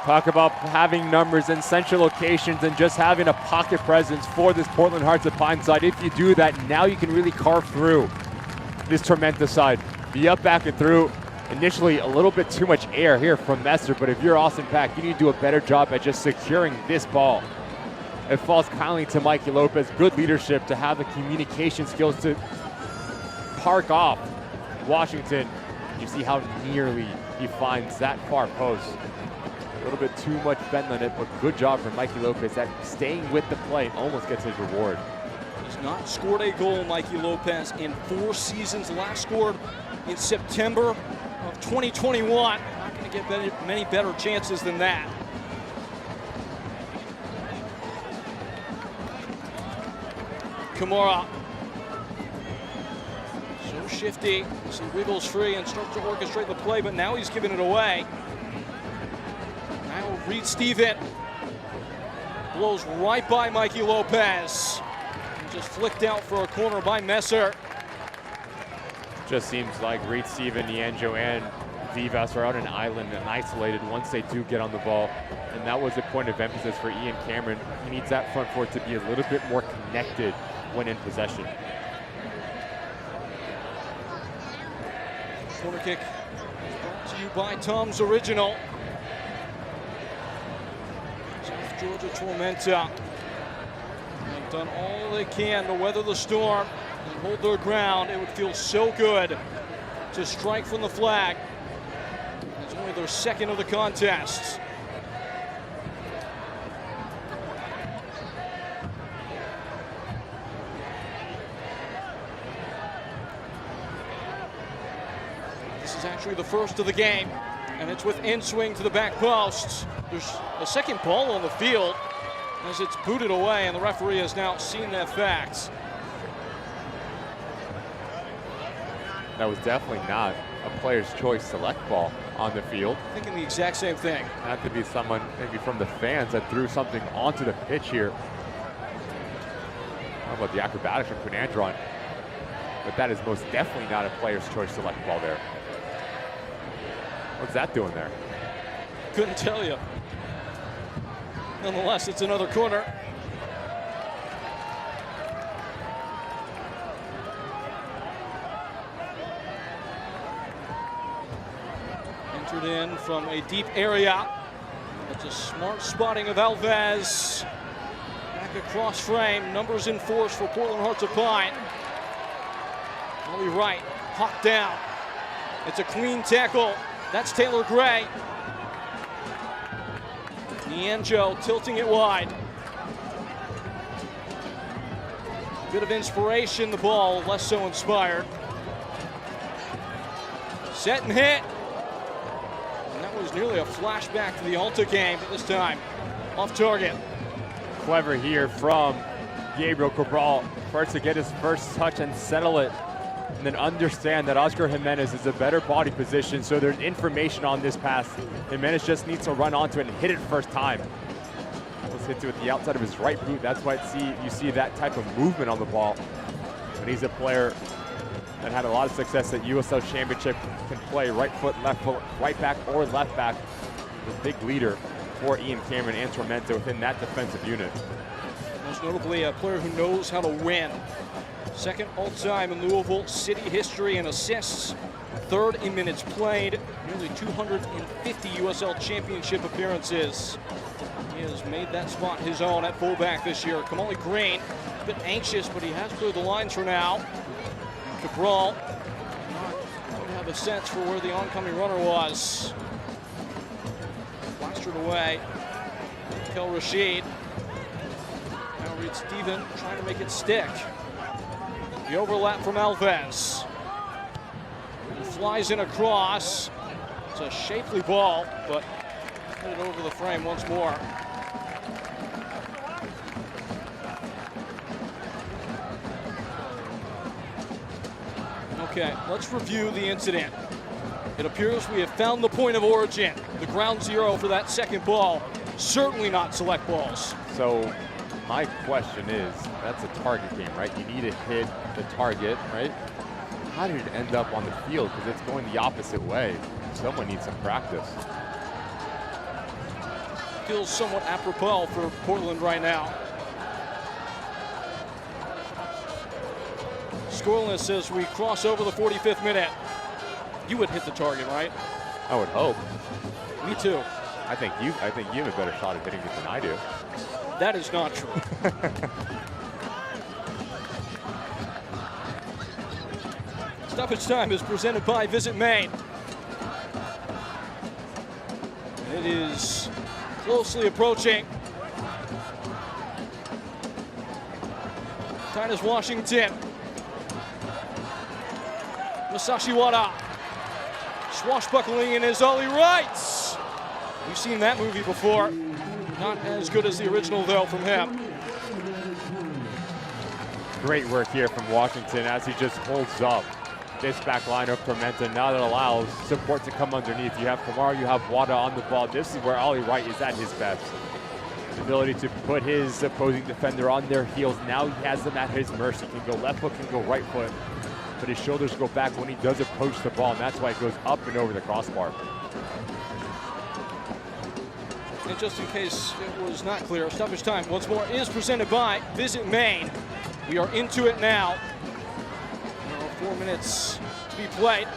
Talk about having numbers in central locations and just having a pocket presence for this Portland Hearts of Pine side. If you do that, now you can really carve through this Tormenta side. The up, back, and through. Initially, a little bit too much air here from Messer, but if you're Austin Pack, you need to do a better job at just securing this ball. It falls kindly to Mikey Lopez. Good leadership to have the communication skills to park off Washington. You see how nearly he finds that far post. A little bit too much bend on it, but good job from Mikey Lopez at staying with the play. Almost gets his reward. He's not scored a goal, Mikey Lopez, in 4 seasons. Last scored in September of 2021. Not going to get many better chances than that. Kamara. So shifty as he wiggles free and starts to orchestrate the play, but now he's giving it away. Now Reed Steven blows right by Mikey Lopez. And just flicked out for a corner by Messer. Just seems like Reed Steven, Nianjo, and Vivas are out an island and isolated once they do get on the ball. And that was a point of emphasis for Ian Cameron. He needs that front foot to be a little bit more connected when in possession. Corner kick brought to you by Tom's Original. South Georgia Tormenta have done all they can to weather the storm and hold their ground. It would feel so good to strike from the flag. It's only their second of the contest. This is actually the first of the game, and it's with in-swing to the back post. There's a second ball on the field as it's booted away, and the referee has now seen that fact. That was definitely not a player's choice select ball on the field. Thinking the exact same thing. Had to be someone maybe from the fans that threw something onto the pitch here. How about the acrobatics from Quinandron? But that is most definitely not a player's choice select ball there. What's that doing there? Couldn't tell you. Nonetheless, it's another corner. Entered in from a deep area. That's a smart spotting of Alves. Back across frame. Numbers in force for Portland Hearts of Pine. Ollie Wright, hawked down. It's a clean tackle. That's Taylor Gray. Nianjo tilting it wide. Bit of inspiration, the ball less so inspired. Set and hit. And that was nearly a flashback to the Alta game, but this time off target. Clever here from Gabriel Cabral. First to get his first touch and settle it. And then understand that Oscar Jimenez is a better body position, so there's information on this pass. Jimenez just needs to run onto it and hit it first time. Let's hit it with the outside of his right boot. That's why you see that type of movement on the ball. But he's a player that had a lot of success at USL Championship, can play right foot, right back, or left back. The big leader for Ian Cameron and Tormenta within that defensive unit. Most notably a player who knows how to win. Second all-time in Louisville City history in assists. Third in minutes played. Nearly 250 USL Championship appearances. He has made that spot his own at fullback this year. Kamali Green, a bit anxious, but he has cleared the lines for now. Cabral don't have a sense for where the oncoming runner was. Blastered away. Kel Rashid. Now Reed Steven trying to make it stick. The overlap from Alves. He flies in across. It's a shapely ball, but hit it over the frame once more. Okay, let's review the incident. It appears we have found the point of origin, the ground zero for that second ball. Certainly not select balls. So my question is, that's a target game, right? You need to hit the target, right? How did it end up on the field? Because it's going the opposite way. Someone needs some practice. Feels somewhat apropos for Portland right now. Scoreless as we cross over the 45th minute. You would hit the target, right? I would hope. Me too. I think you have a better shot at hitting it than I do. That is not true. Stoppage time is presented by Visit Maine. It is closely approaching. Titus Washington. Masashi Wada. Swashbuckling in his Ollie Wrights. We've seen that movie before. Not as good as the original, though, from him. Great work here from Washington as he just holds up this back line of Tormenta. Now that allows support to come underneath. You have Kamara, you have Wada on the ball. This is where Ollie Wright is at his best. The ability to put his opposing defender on their heels. Now he has them at his mercy. He can go left foot, can go right foot. But his shoulders go back when he does approach the ball, and that's why it goes up and over the crossbar. And just in case it was not clear, stoppage time once more is presented by Visit Maine. We are into it now. There are 4 minutes to be played.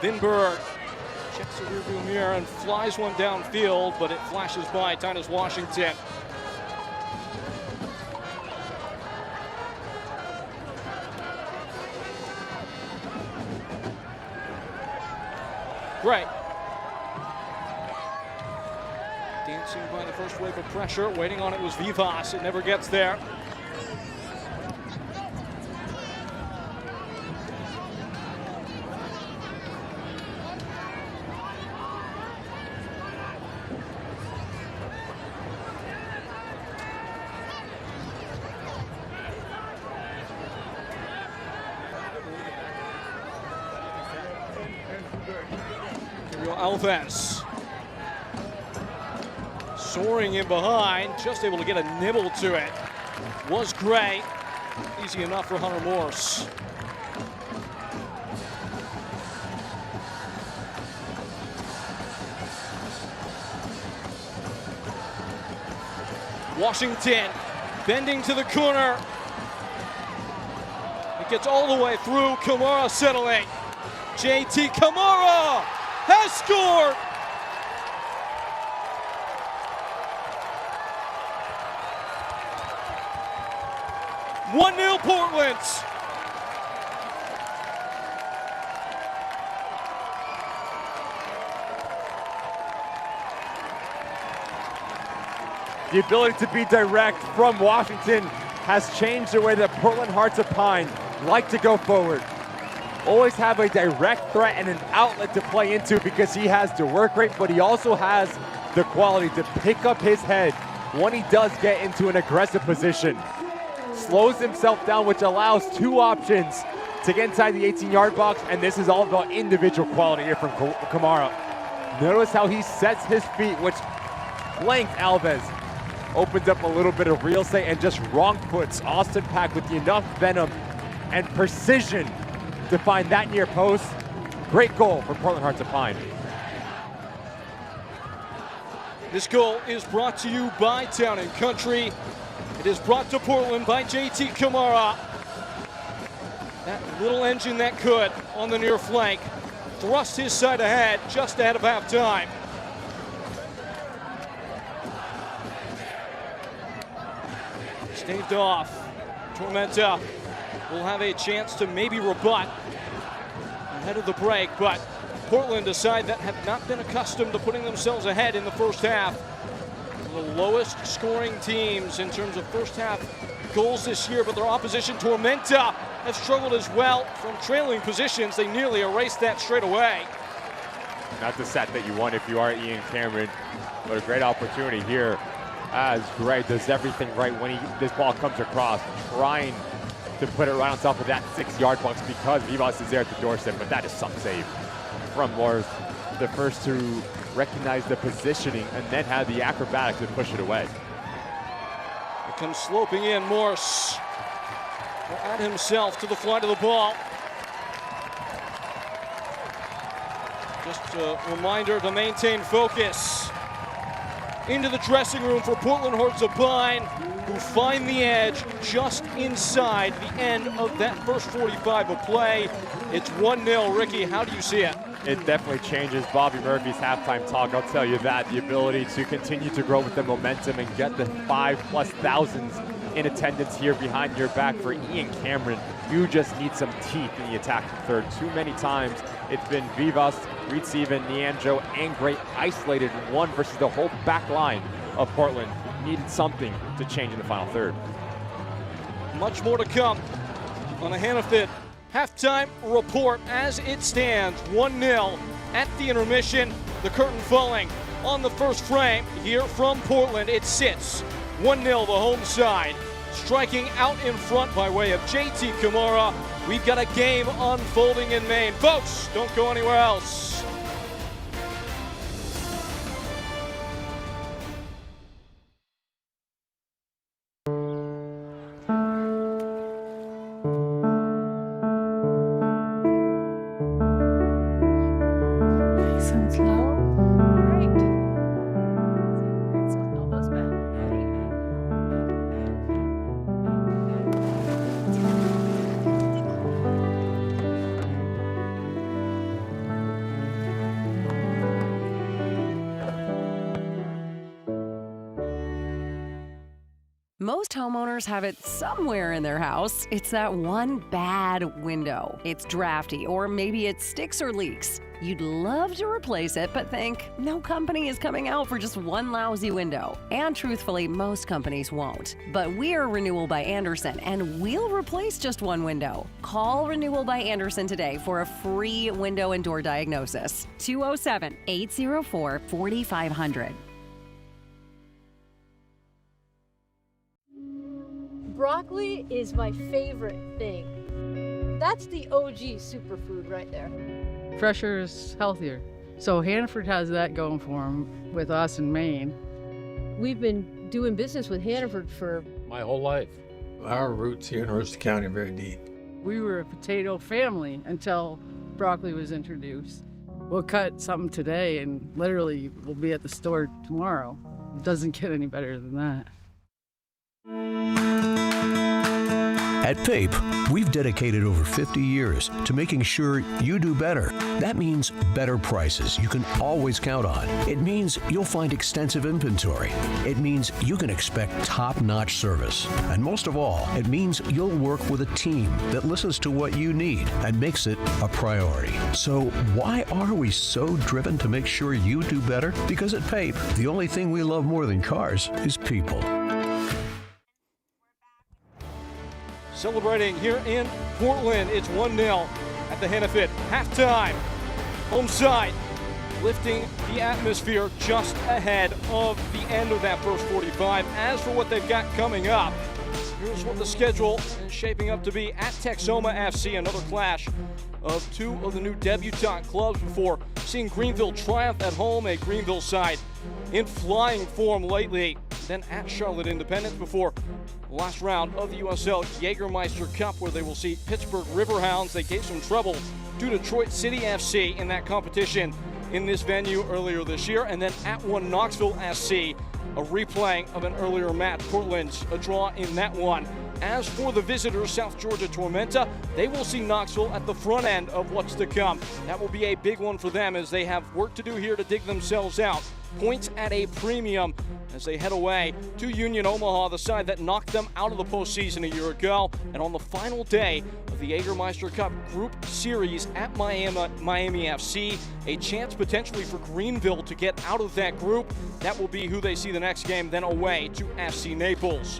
Vinberg checks the rearview mirror and flies one downfield, but it flashes by Titus Washington. Great. Dancing by the first wave of pressure. Waiting on it was Vivas. It never gets there. Alves soaring in behind, just able to get a nibble to it. Was Gray. Easy enough for Hunter Morse. Washington bending to the corner. It gets all the way through. Kamara settling. JT Kamara has scored! 1-0 Portland. The ability to be direct from Washington has changed the way that Portland Hearts of Pine like to go forward. Always have a direct threat and an outlet to play into because he has the work rate, but he also has the quality to pick up his head when he does get into an aggressive position. Slows himself down, which allows two options to get inside the 18-yard box, and this is all about individual quality here from Kamara. Notice how he sets his feet, which blanked Alves. Opens up a little bit of real estate and just wrong puts Austin Pack with enough venom and precision to find that near post. Great goal for Portland Hearts of Pine. This goal is brought to you by Town & Country. It is brought to Portland by JT Kamara. That little engine that could on the near flank thrust his side ahead just ahead of halftime. Staved off. Tormenta will have a chance to maybe rebut ahead of the break, but Portland, a side that have not been accustomed to putting themselves ahead in the first half. The lowest scoring teams in terms of first half goals this year, but their opposition, Tormenta, have struggled as well from trailing positions. They nearly erased that straight away. Not the set that you want if you are Ian Cameron, but a great opportunity here as Gray does everything right when this ball comes across, trying to put it right on top of that 6-yard box because Vivas is there at the doorstep, but that is some save from Morris, the first to recognize the positioning and then have the acrobatics to push it away. It comes sloping in. Morse will add himself to the flight of the ball. Just a reminder to maintain focus. Into the dressing room for Portland Horzabine, who find the edge just inside the end of that first 45 of play. It's 1-0. Ricky, how do you see it? It definitely changes Bobby Murphy's halftime talk, I'll tell you that. The ability to continue to grow with the momentum and get the 5+ thousands in attendance here behind your back for Ian Cameron. You just need some teeth in the attacking third. Too many times it's been Vivas, Reed Steven, Neanjo, and Gray isolated one versus the whole back line of Portland. Needed something to change in the final third. Much more to come on a Hannaford halftime report as it stands. 1-0 at the intermission. The curtain falling on the first frame here from Portland. It sits 1-0 the home side. Striking out in front by way of JT Kamara. We've got a game unfolding in Maine. Folks, don't go anywhere else. Sounds low. All right. So elbows back. Most homeowners have it somewhere in their house. It's that one bad window. It's drafty, or maybe it sticks or leaks. You'd love to replace it, but think, no company is coming out for just one lousy window. And truthfully, most companies won't. But we're Renewal by Andersen, and we'll replace just one window. Call Renewal by Andersen today for a free window and door diagnosis. 207-804-4500. Broccoli is my favorite thing. That's the OG superfood right there. Fresher is healthier. So Hannaford has that going for them with us in Maine. We've been doing business with Hannaford for my whole life. Our roots here in Aroostook County are very deep. We were a potato family until broccoli was introduced. We'll cut something today and literally we'll be at the store tomorrow. It doesn't get any better than that. At PAPE, we've dedicated over 50 years to making sure you do better. That means better prices you can always count on. It means you'll find extensive inventory. It means you can expect top-notch service. And most of all, it means you'll work with a team that listens to what you need and makes it a priority. So why are we so driven to make sure you do better? Because at PAPE, the only thing we love more than cars is people. Celebrating here in Portland, it's 1-0 at the Hannaford halftime. Home side lifting the atmosphere just ahead of the end of that first 45. As for what they've got coming up, here's what the schedule is shaping up to be at Texoma FC, another clash of two of the new debutant clubs before seeing Greenville triumph at home, a Greenville side in flying form lately. Then at Charlotte Independence before the last round of the USL Jägermeister Cup, where they will see Pittsburgh Riverhounds. They gave some trouble to Detroit City FC in that competition in this venue earlier this year, and then at one Knoxville SC, a replay of an earlier match. Portland's a draw in that one. As for the visitors, South Georgia Tormenta, they will see Knoxville at the front end of what's to come. That will be a big one for them as they have work to do here to dig themselves out. Points at a premium as they head away to Union Omaha, the side that knocked them out of the postseason a year ago. And on the final day of the Jägermeister Cup Group Series at Miami FC, a chance potentially for Greenville to get out of that group. That will be who they see the next game, then away to FC Naples.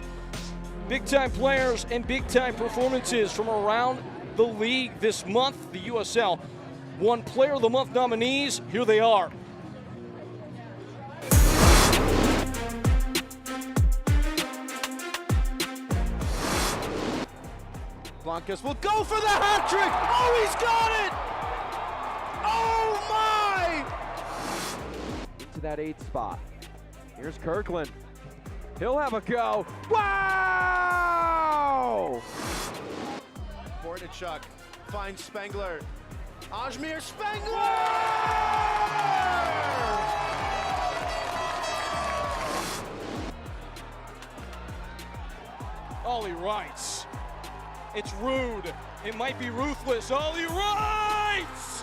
Big-time players and big-time performances from around the league this month. The USL won Player of the Month nominees. Here they are. Blancas will go for the hat trick. Oh, he's got it! Oh my! To that 8th spot. Here's Kirkland. He'll have a go. Wow! Bortnichuk finds Spengler. Ajmir Spengler! Ollie Wrights. It's rude. It might be ruthless. Ollie Wrights!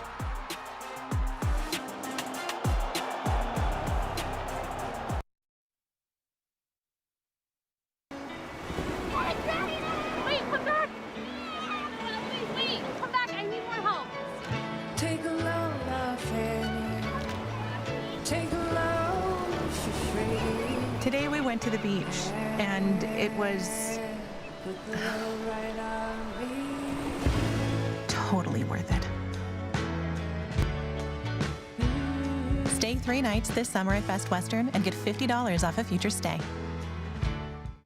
Wait, come back! Wait, come back, I need more help. Take a load off Fanny. Take a load for free. Today we went to the beach and it was totally worth it. Stay 3 nights this summer at Best Western and get $50 off a future stay.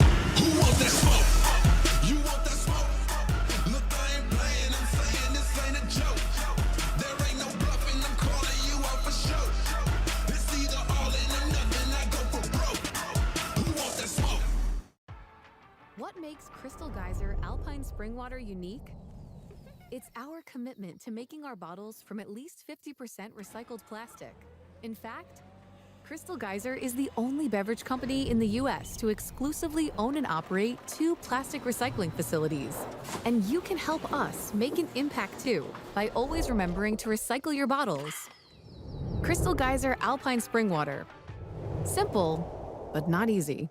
Who wants that smoke? You want that smoke? Look, I ain't playing, I'm saying this ain't a joke. There ain't no bluffing, I'm calling you out for show. It's either all in or nothing, I go for broke. Who wants that smoke? What makes Crystal Geyser Alpine Spring Water unique? It's our commitment to making our bottles from at least 50% recycled plastic. In fact, Crystal Geyser is the only beverage company in the U.S. to exclusively own and operate 2 plastic recycling facilities. And you can help us make an impact too by always remembering to recycle your bottles. Crystal Geyser Alpine Spring Water. Simple, but not easy.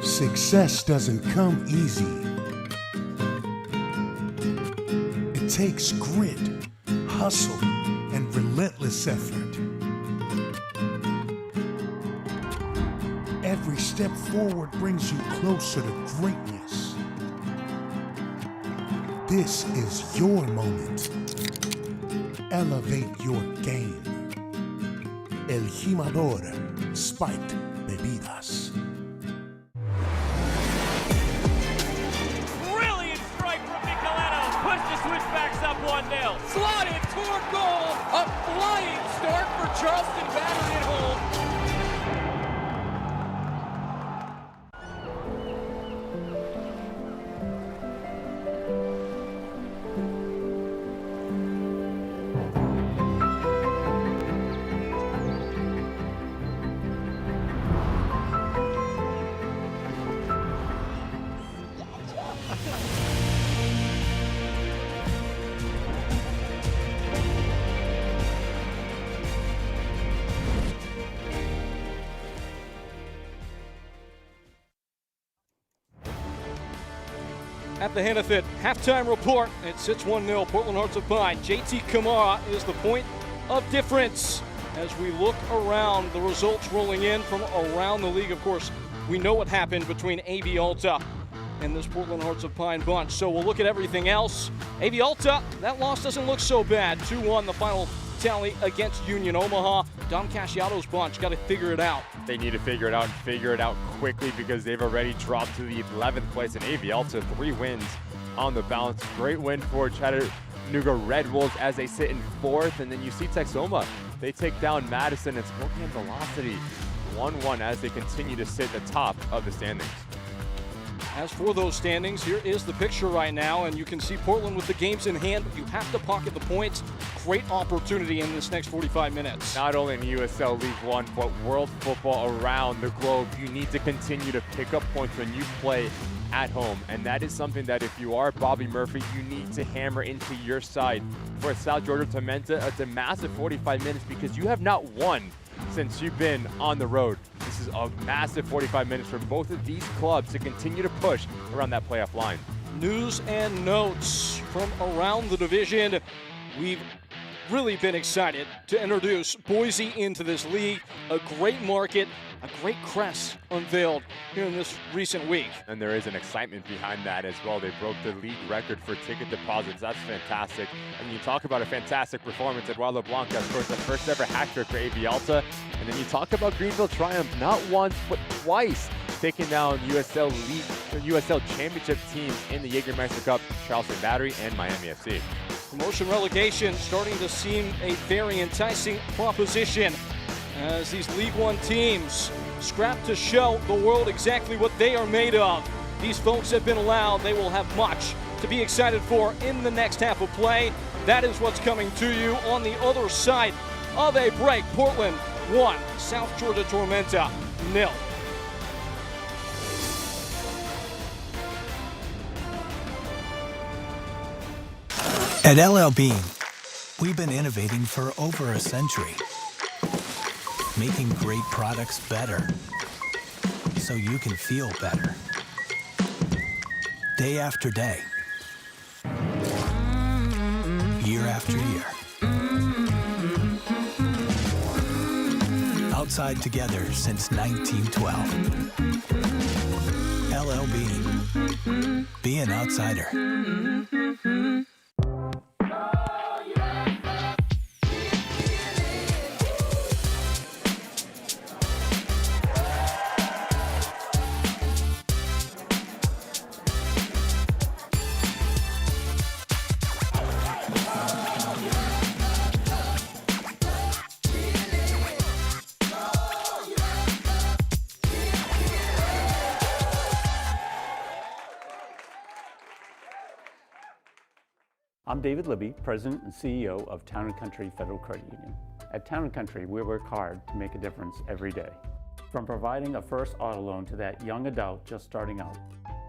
Success doesn't come easy. It takes grit, hustle, and relentless effort. Every step forward brings you closer to greatness. This is your moment. Elevate your game. El Jimador Spiked Bebidas. Brilliant strike from Nicoleno. Push the switchbacks up 1-0. Slotted toward goal. A flying start for Charleston Battery at home. At the Hennepin halftime report, it sits 1-0 Portland Hearts of Pine. JT Kamara is the point of difference as we look around the results rolling in from around the league. Of course, we know what happened between AV Alta and this Portland Hearts of Pine bunch. So we'll look at everything else. AV Alta, that loss doesn't look so bad. 2-1 the final tally against Union Omaha. Dom Casciato's bunch got to figure it out. They need to figure it out and figure it out quickly because they've already dropped to the 11th place in AV Alta. 3 wins on the balance. Great win for Chattanooga Red Wolves as they sit in 4th. And then you see Texoma. They take down Madison and Spokane Velocity 1-1 as they continue to sit at the top of the standings. As for those standings, here is the picture right now, and you can see Portland with the games in hand, but you have to pocket the points. Great opportunity in this next 45 minutes. Not only in USL League One, but world football around the globe, you need to continue to pick up points when you play at home. And that is something that if you are Bobby Murphy, you need to hammer into your side. For South Georgia Tormenta, it's a massive 45 minutes because you have not won since you've been on the road. This is a massive 45 minutes for both of these clubs to continue to push around that playoff line. News and notes from around the division. We've really been excited to introduce Boise into this league. A great market, a great crest unveiled here in this recent week. And there is an excitement behind that as well. They broke the league record for ticket deposits. That's fantastic. And you talk about a fantastic performance. Eduardo Blanca scores the first ever hat-trick for AV Alta. And then you talk about Greenville triumph, not once, but twice, taking down USL Championship teams in the Jägermeister Cup, Charleston Battery and Miami FC. Promotion relegation starting to seem a very enticing proposition as these League One teams scrap to show the world exactly what they are made of. These folks have been allowed. They will have much to be excited for in the next half of play. That is what's coming to you on the other side of a break. Portland 1, South Georgia Tormenta 0. At LL Bean, we've been innovating for over a century, making great products better so you can feel better. Day after day, year after year. Outside together since 1912. LL Bean, be an outsider. I'm David Libby, President and CEO of Town & Country Federal Credit Union. At Town & Country, we work hard to make a difference every day. From providing a first auto loan to that young adult just starting out,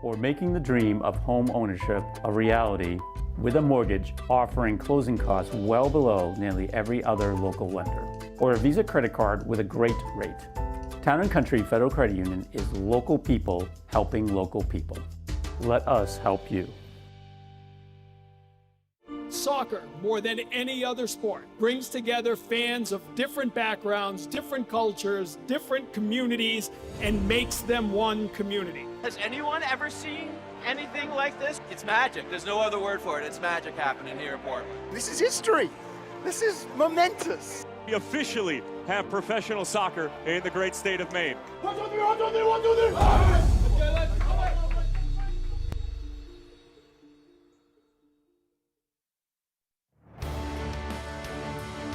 or making the dream of home ownership a reality with a mortgage offering closing costs well below nearly every other local lender, or a Visa credit card with a great rate. Town & Country Federal Credit Union is local people helping local people. Let us help you. Soccer, more than any other sport, brings together fans of different backgrounds, different cultures, different communities, and makes them one community. Has anyone ever seen anything like this? It's magic. There's no other word for it. It's magic happening here in Portland. This is history. This is momentous. We officially have professional soccer in the great state of Maine.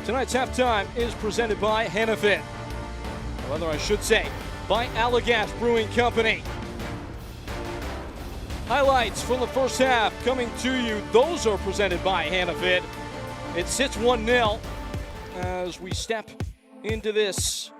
Tonight's halftime is presented by Hannafin. Or rather, I should say, by Allagash Brewing Company. Highlights from the first half coming to you. Those are presented by Hannafin. It sits 1-0 as we step into this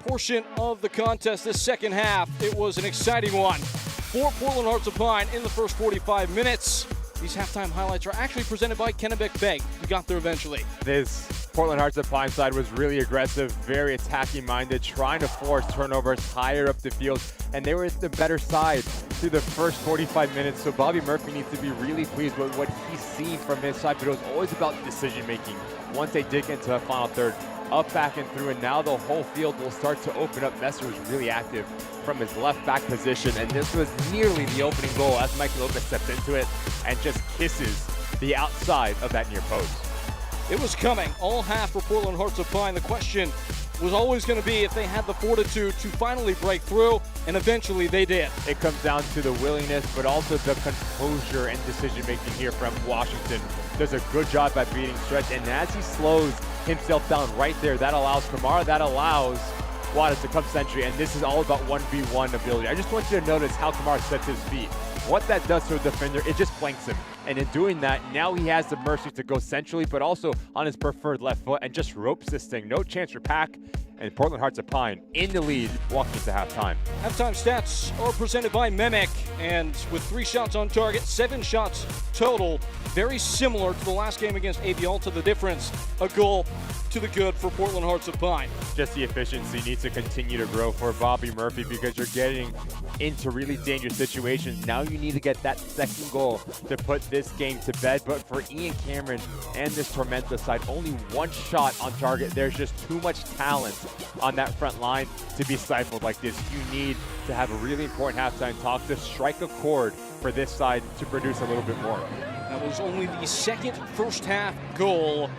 portion of the contest. This second half, it was an exciting one for Portland Hearts of Pine in the first 45 minutes. These halftime highlights are actually presented by Kennebec Bank. We got there eventually. This Portland Hearts of Pine side was really aggressive, very attacking minded, trying to force turnovers higher up the field, and they were the better side through the first 45 minutes. So Bobby Murphy needs to be really pleased with what he's seen from his side, but it was always about decision making. Once they dig into the final third, up, back, and through, and now the whole field will start to open up. Messer was really active from his left back position, and this was nearly the opening goal as Mikey Lopez steps into it and just kisses the outside of that near post. It was coming all half for Portland Hearts of Pine. The question was always going to be if they had the fortitude to finally break through, and eventually they did. It comes down to the willingness, but also the composure and decision-making here from Washington. Does a good job at beating Stretch, and as he slows himself down right there, that allows Kamara, that allows squad to come century, and this is all about 1v1 ability. I just want you to notice how Kamar sets his feet. What that does to a defender, it just flanks him. And in doing that, now he has the mercy to go centrally, but also on his preferred left foot and just ropes this thing. No chance for Pack, and Portland Hearts of Pine in the lead walking into halftime. Halftime stats are presented by Mimic, and with 3 shots on target, 7 shots total. Very similar to the last game against Avialta. The difference, a goal to the good for Portland Hearts of Pine. Just the efficiency needs to continue to grow for Bobby Murphy because you're getting into really dangerous situations. Now you need to get that second goal to put this game to bed. But for Ian Cameron and this Tormenta side, only 1 shot on target. There's just too much talent on that front line to be stifled like this. You need to have a really important halftime talk to strike a chord for this side to produce a little bit more. That was only the second first half goal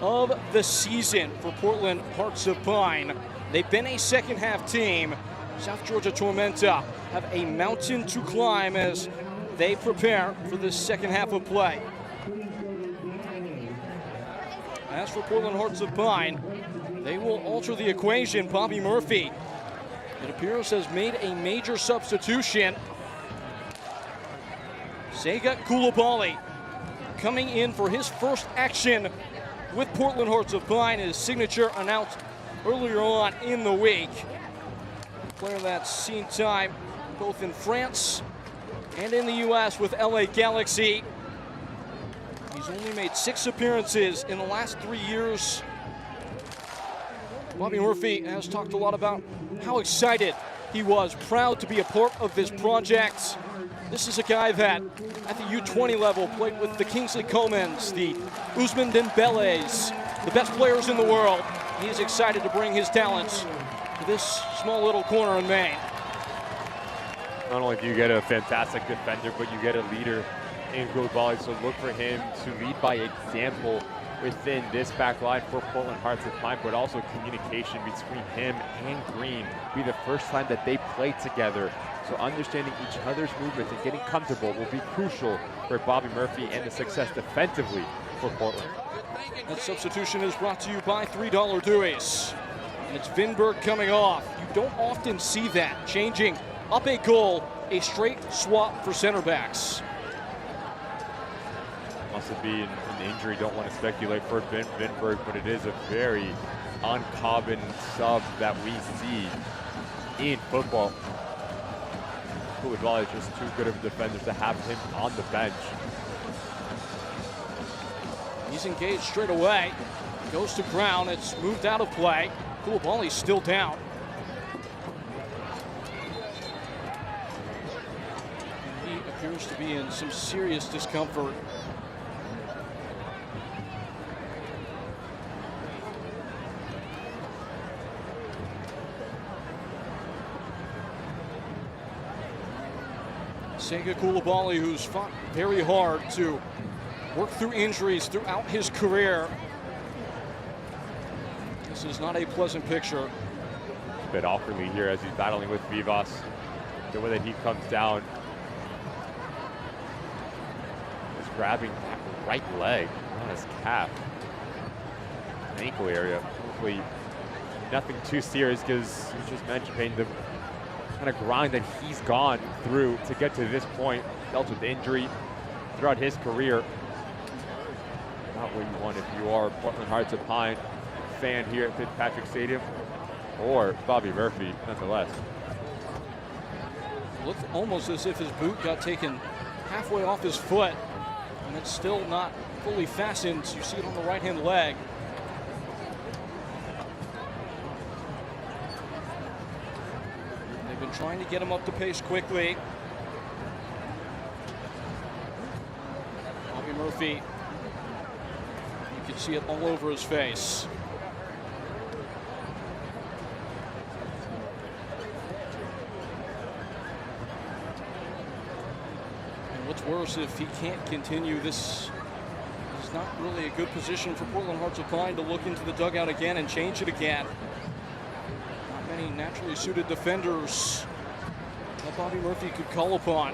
of the season for Portland Hearts of Pine. They've been a second half team. South Georgia Tormenta have a mountain to climb as they prepare for this second half of play. As for Portland Hearts of Pine, they will alter the equation. Bobby Murphy, it appears, has made a major substitution. Sega Koulibaly coming in for his first action with Portland Hearts of Pine. His signature announced earlier on in the week. A player that's seen time both in France and in the U.S. with LA Galaxy. He's only made 6 appearances in the last 3 years. Bobby Murphy has talked a lot about how excited he was, proud to be a part of this project. This is a guy that, at the U20 level, played with the Kingsley Comans, the Ousmane Dembélés, the best players in the world. He is excited to bring his talents to this small little corner in Maine. Not only do you get a fantastic defender, but you get a leader in Koulibaly, so look for him to lead by example within this back line for Portland Hearts of Pine, but also communication between him and Green will be the first time that they play together. So understanding each other's movements and getting comfortable will be crucial for Bobby Murphy and the success defensively for Portland. That substitution is brought to you by $3 Dewey's. And it's Vinberg coming off. You don't often see that, changing up a goal, a straight swap for center backs. Must be an injury, don't want to speculate for Vinberg, but it is a very uncommon sub that we see in football. Koulibaly is just too good of a defender to have him on the bench. He's engaged straight away. Goes to ground. It's moved out of play. Koulibaly's still down. He appears to be in some serious discomfort. Sega Koulibaly, who's fought very hard to work through injuries throughout his career. This is not a pleasant picture. A bit awkwardly here as he's battling with Vivas. The way that he comes down. He's grabbing that right leg on his calf. Ankle area. Hopefully nothing too serious, because you just mentioned, Payne, the kind of grind that he's gone through to get to this point. Dealt with injury throughout his career. Not what you want if you are a Portland Hearts of Pine fan here at Fitzpatrick Stadium, or Bobby Murphy nonetheless. Looked almost as if his boot got taken halfway off his foot, and it's still not fully fastened. You see it on the right-hand leg. They've been trying to get him up to pace quickly. Bobby Murphy, you can see it all over his face. And what's worse, if he can't continue, this is not really a good position for Portland Hearts of Pine to look into the dugout again and change it again. Not many naturally suited defenders that Bobby Murphy could call upon.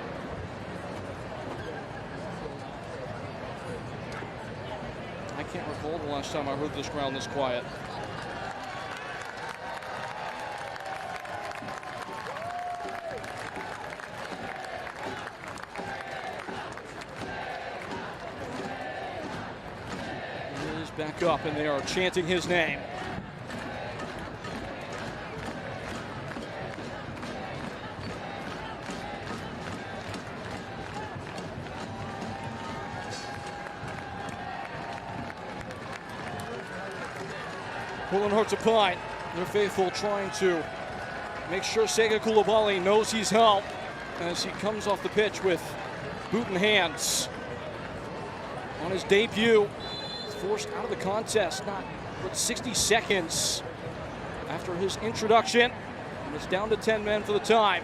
I can't recall the last time I heard this crowd this quiet. back up, and they are chanting his name. Portland Hearts of Pine, their faithful trying to make sure Sega Koulibaly knows he's helped as he comes off the pitch with boot in hands. On his debut, he's forced out of the contest, not but 60 seconds after his introduction. And it's down to 10 men for the time.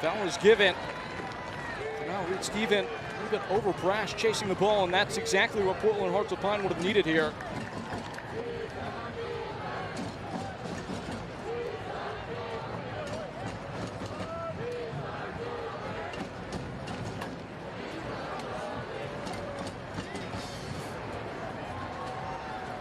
Foul was given. Now Reed Stephen a little bit over brash chasing the ball, and that's exactly what Portland Hearts of Pine would have needed here.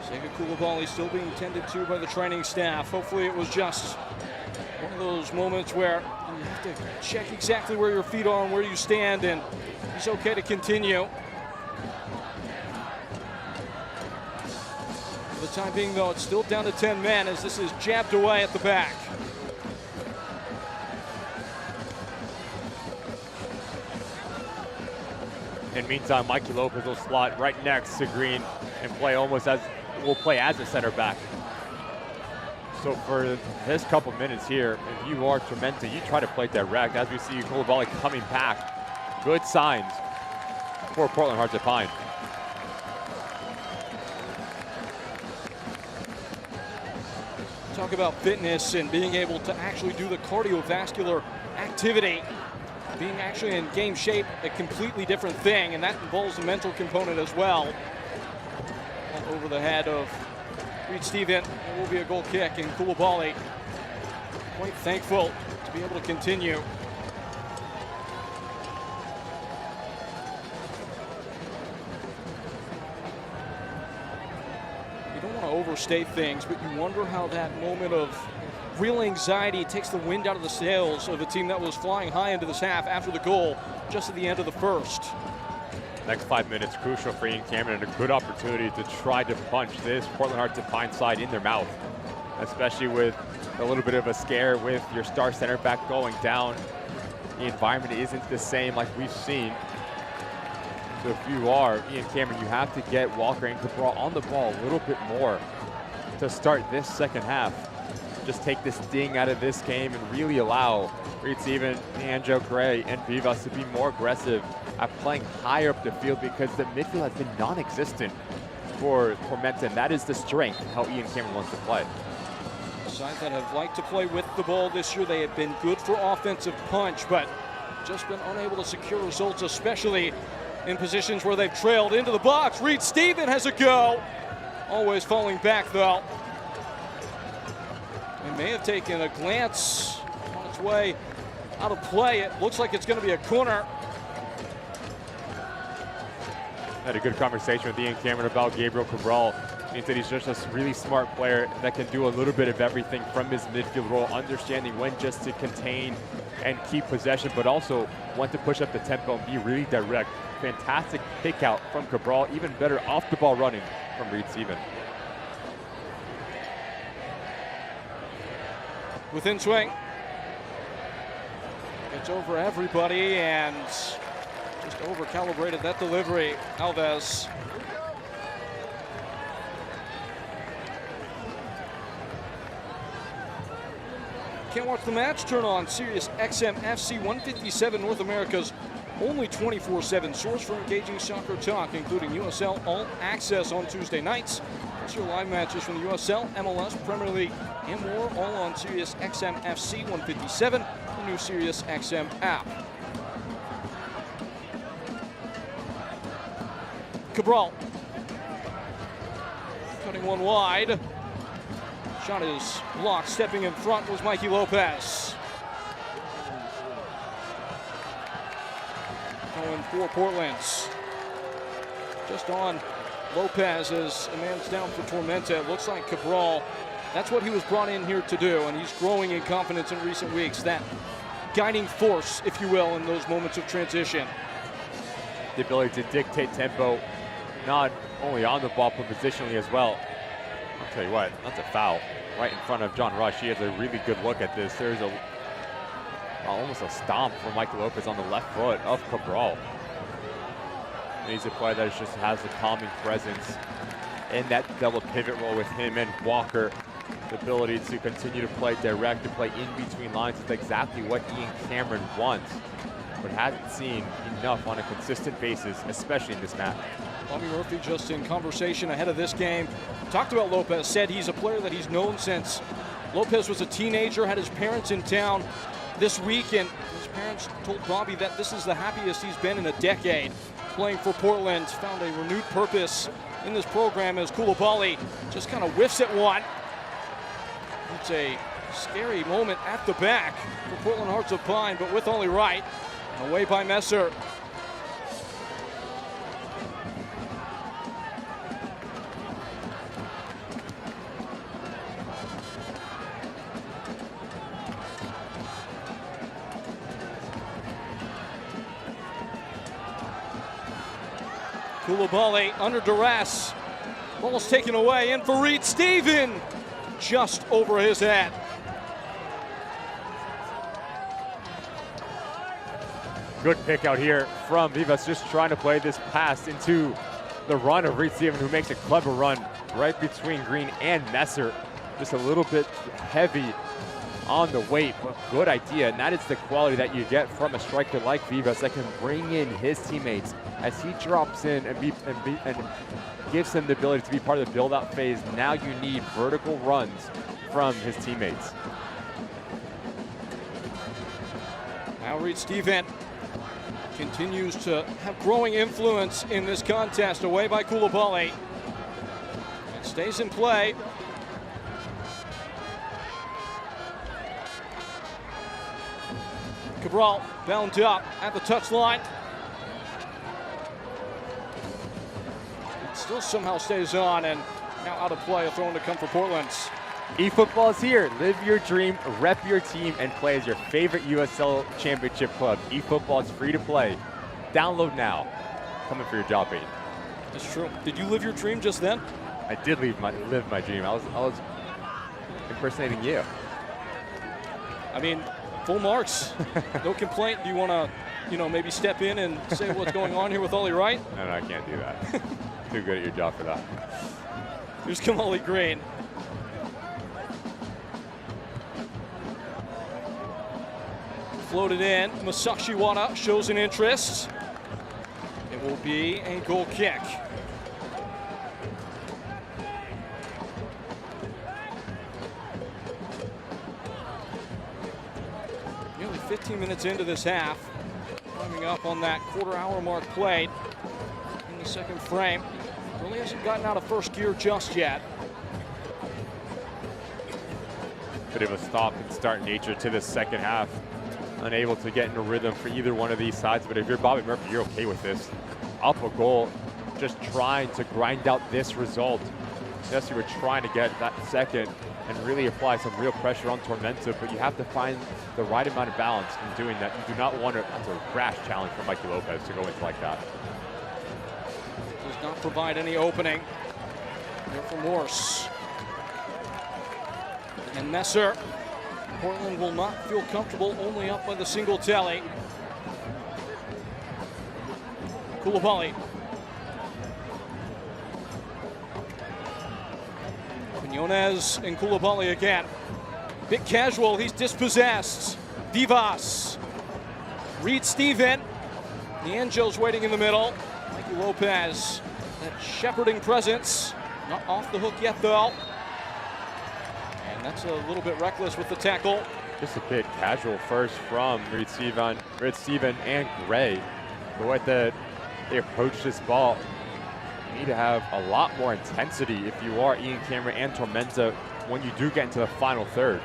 Sega Koulibaly still being tended to by the training staff. Hopefully it was just one of those moments where you have to check exactly where your feet are and where you stand, and it's okay to continue. For the time being, though, it's still down to 10 men as this is jabbed away at the back. In the meantime, Mikey Lopez will slot right next to Green and play almost as will play as a center back. So for this couple minutes here, if you are Tormenta, you try to play direct. As we see Koulibaly coming back, good signs for Portland Hearts of Pine. Talk about fitness and being able to actually do the cardiovascular activity. Being actually in game shape, a completely different thing, and that involves the mental component as well. Over the head of Reed Stephen, it will be a goal kick, and Koulibaly quite thankful to be able to continue. You don't want to overstate things, but you wonder how that moment of real anxiety takes the wind out of the sails of a team that was flying high into this half after the goal just at the end of the first. Next 5 minutes crucial for Ian Cameron, and a good opportunity to try to punch this Portland Hearts of Pine side in their mouth, especially with a little bit of a scare with your star center back going down. The environment isn't the same like we've seen. So if you are Ian Cameron, you have to get Walker and Cabral on the ball a little bit more to start this second half. Just take this ding out of this game and really allow Reed Stephen, Angel Gray, and Vivas to be more aggressive at playing higher up the field, because the midfield has been non-existent for Tormenta, and that is the strength how Ian Cameron wants to play. Side that have liked to play with the ball this year. They have been good for offensive punch, but just been unable to secure results, especially in positions where they've trailed into the box. Reed Stephen has a go. Always falling back, though. It may have taken a glance on its way out of play. It looks like it's going to be a corner. Had a good conversation with Ian Cameron about Gabriel Cabral. He said he's just a really smart player that can do a little bit of everything from his midfield role, understanding when just to contain and keep possession, but also when to push up the tempo and be really direct. Fantastic pick out from Cabral, even better off the ball running from Reed Stephen. Within swing. Gets over everybody and just over-calibrated that delivery. Alves. Can't watch the match? Turn on Sirius XM FC 157, North America's only 24/7 source for engaging soccer talk, including USL All Access on Tuesday nights. Plus your live matches from the USL, MLS, Premier League, and more, all on Sirius XM FC 157, the new Sirius XM app. Cabral. Cutting one wide. Shot is blocked. Stepping in front was Mikey Lopez. Going for Portland's. Just on Lopez as a man's down for Tormenta. It looks like Cabral, that's what he was brought in here to do, and he's growing in confidence in recent weeks. That guiding force, if you will, in those moments of transition. the ability to dictate tempo, not only on the ball, but positionally as well. I'll tell you what, that's a foul right in front of John Rush. He has a really good look at this. There's almost a stomp from Michael Lopez on the left foot of Cabral. And he's a player that just has a calming presence in that double pivot role with him and Walker. The ability to continue to play direct, to play in between lines is exactly what Ian Cameron wants, but hasn't seen enough on a consistent basis, especially in this match. Bobby Murphy just in conversation ahead of this game talked about Lopez, said he's a player that he's known since Lopez was a teenager, had his parents in town this week, and his parents told Bobby that this is the happiest he's been in a decade playing for Portland. Found a renewed purpose in this program as Koulibaly just kind of whiffs at one. It's a scary moment at the back for Portland Hearts of Pine, but with only right. Away by Messer. Koulibaly under duress. Ball's taken away, and Farid Stephen just over his head. Good pick out here from Vivas, just trying to play this pass into the run of Reed Stephen, who makes a clever run right between Green and Messer. Just a little bit heavy on the weight, but good idea. And that is the quality that you get from a striker like Vivas that can bring in his teammates as he drops in and gives him the ability to be part of the build-out phase. Now you need vertical runs from his teammates. Now Reed Stephen continues to have growing influence in this contest, away by Koulibaly. It stays in play. Cabral bound up at the touchline. It still somehow stays on, and now out of play, a throw in to come for Portland. eFootball is here. Live your dream, rep your team, and play as your favorite USL Championship club. eFootball is free to play. Download now. Coming for your job, Peyton. That's true. Did you live your dream just then? I did live my dream. I was impersonating you. I mean, full marks. No complaint. Do you want to, maybe step in and say what's going on here with Ollie Wright? No, I can't do that. Too good at your job for that. Here's Kamali Green. Floated in. Masashiwata shows an interest. It will be a goal kick. Nearly 15 minutes into this half. Climbing up on that quarter-hour mark played in the second frame. Really hasn't gotten out of first gear just yet. Bit of a stop and start nature to the second half. Unable to get in a rhythm for either one of these sides, but if you're Bobby Murphy, you're okay with this. Up a goal, just trying to grind out this result. Yes, you were trying to get that second and really apply some real pressure on Tormenta, but you have to find the right amount of balance in doing that. You do not want that's a rash challenge for Mikey Lopez to go into like that. Does not provide any opening. Here for Morse. And Messer. Portland will not feel comfortable, only up by the single tally. Koulibaly. Quinones and Koulibaly again. Bit casual, he's dispossessed. Vivas. Reed Stephen. The Angels waiting in the middle. Mikey Lopez, that shepherding presence. Not off the hook yet though. And that's a little bit reckless with the tackle. Just a bit casual first from Reed Stephen and Gray. The way that they approach this ball, you need to have a lot more intensity if you are Ian Cameron and Tormenta when you do get into the final third.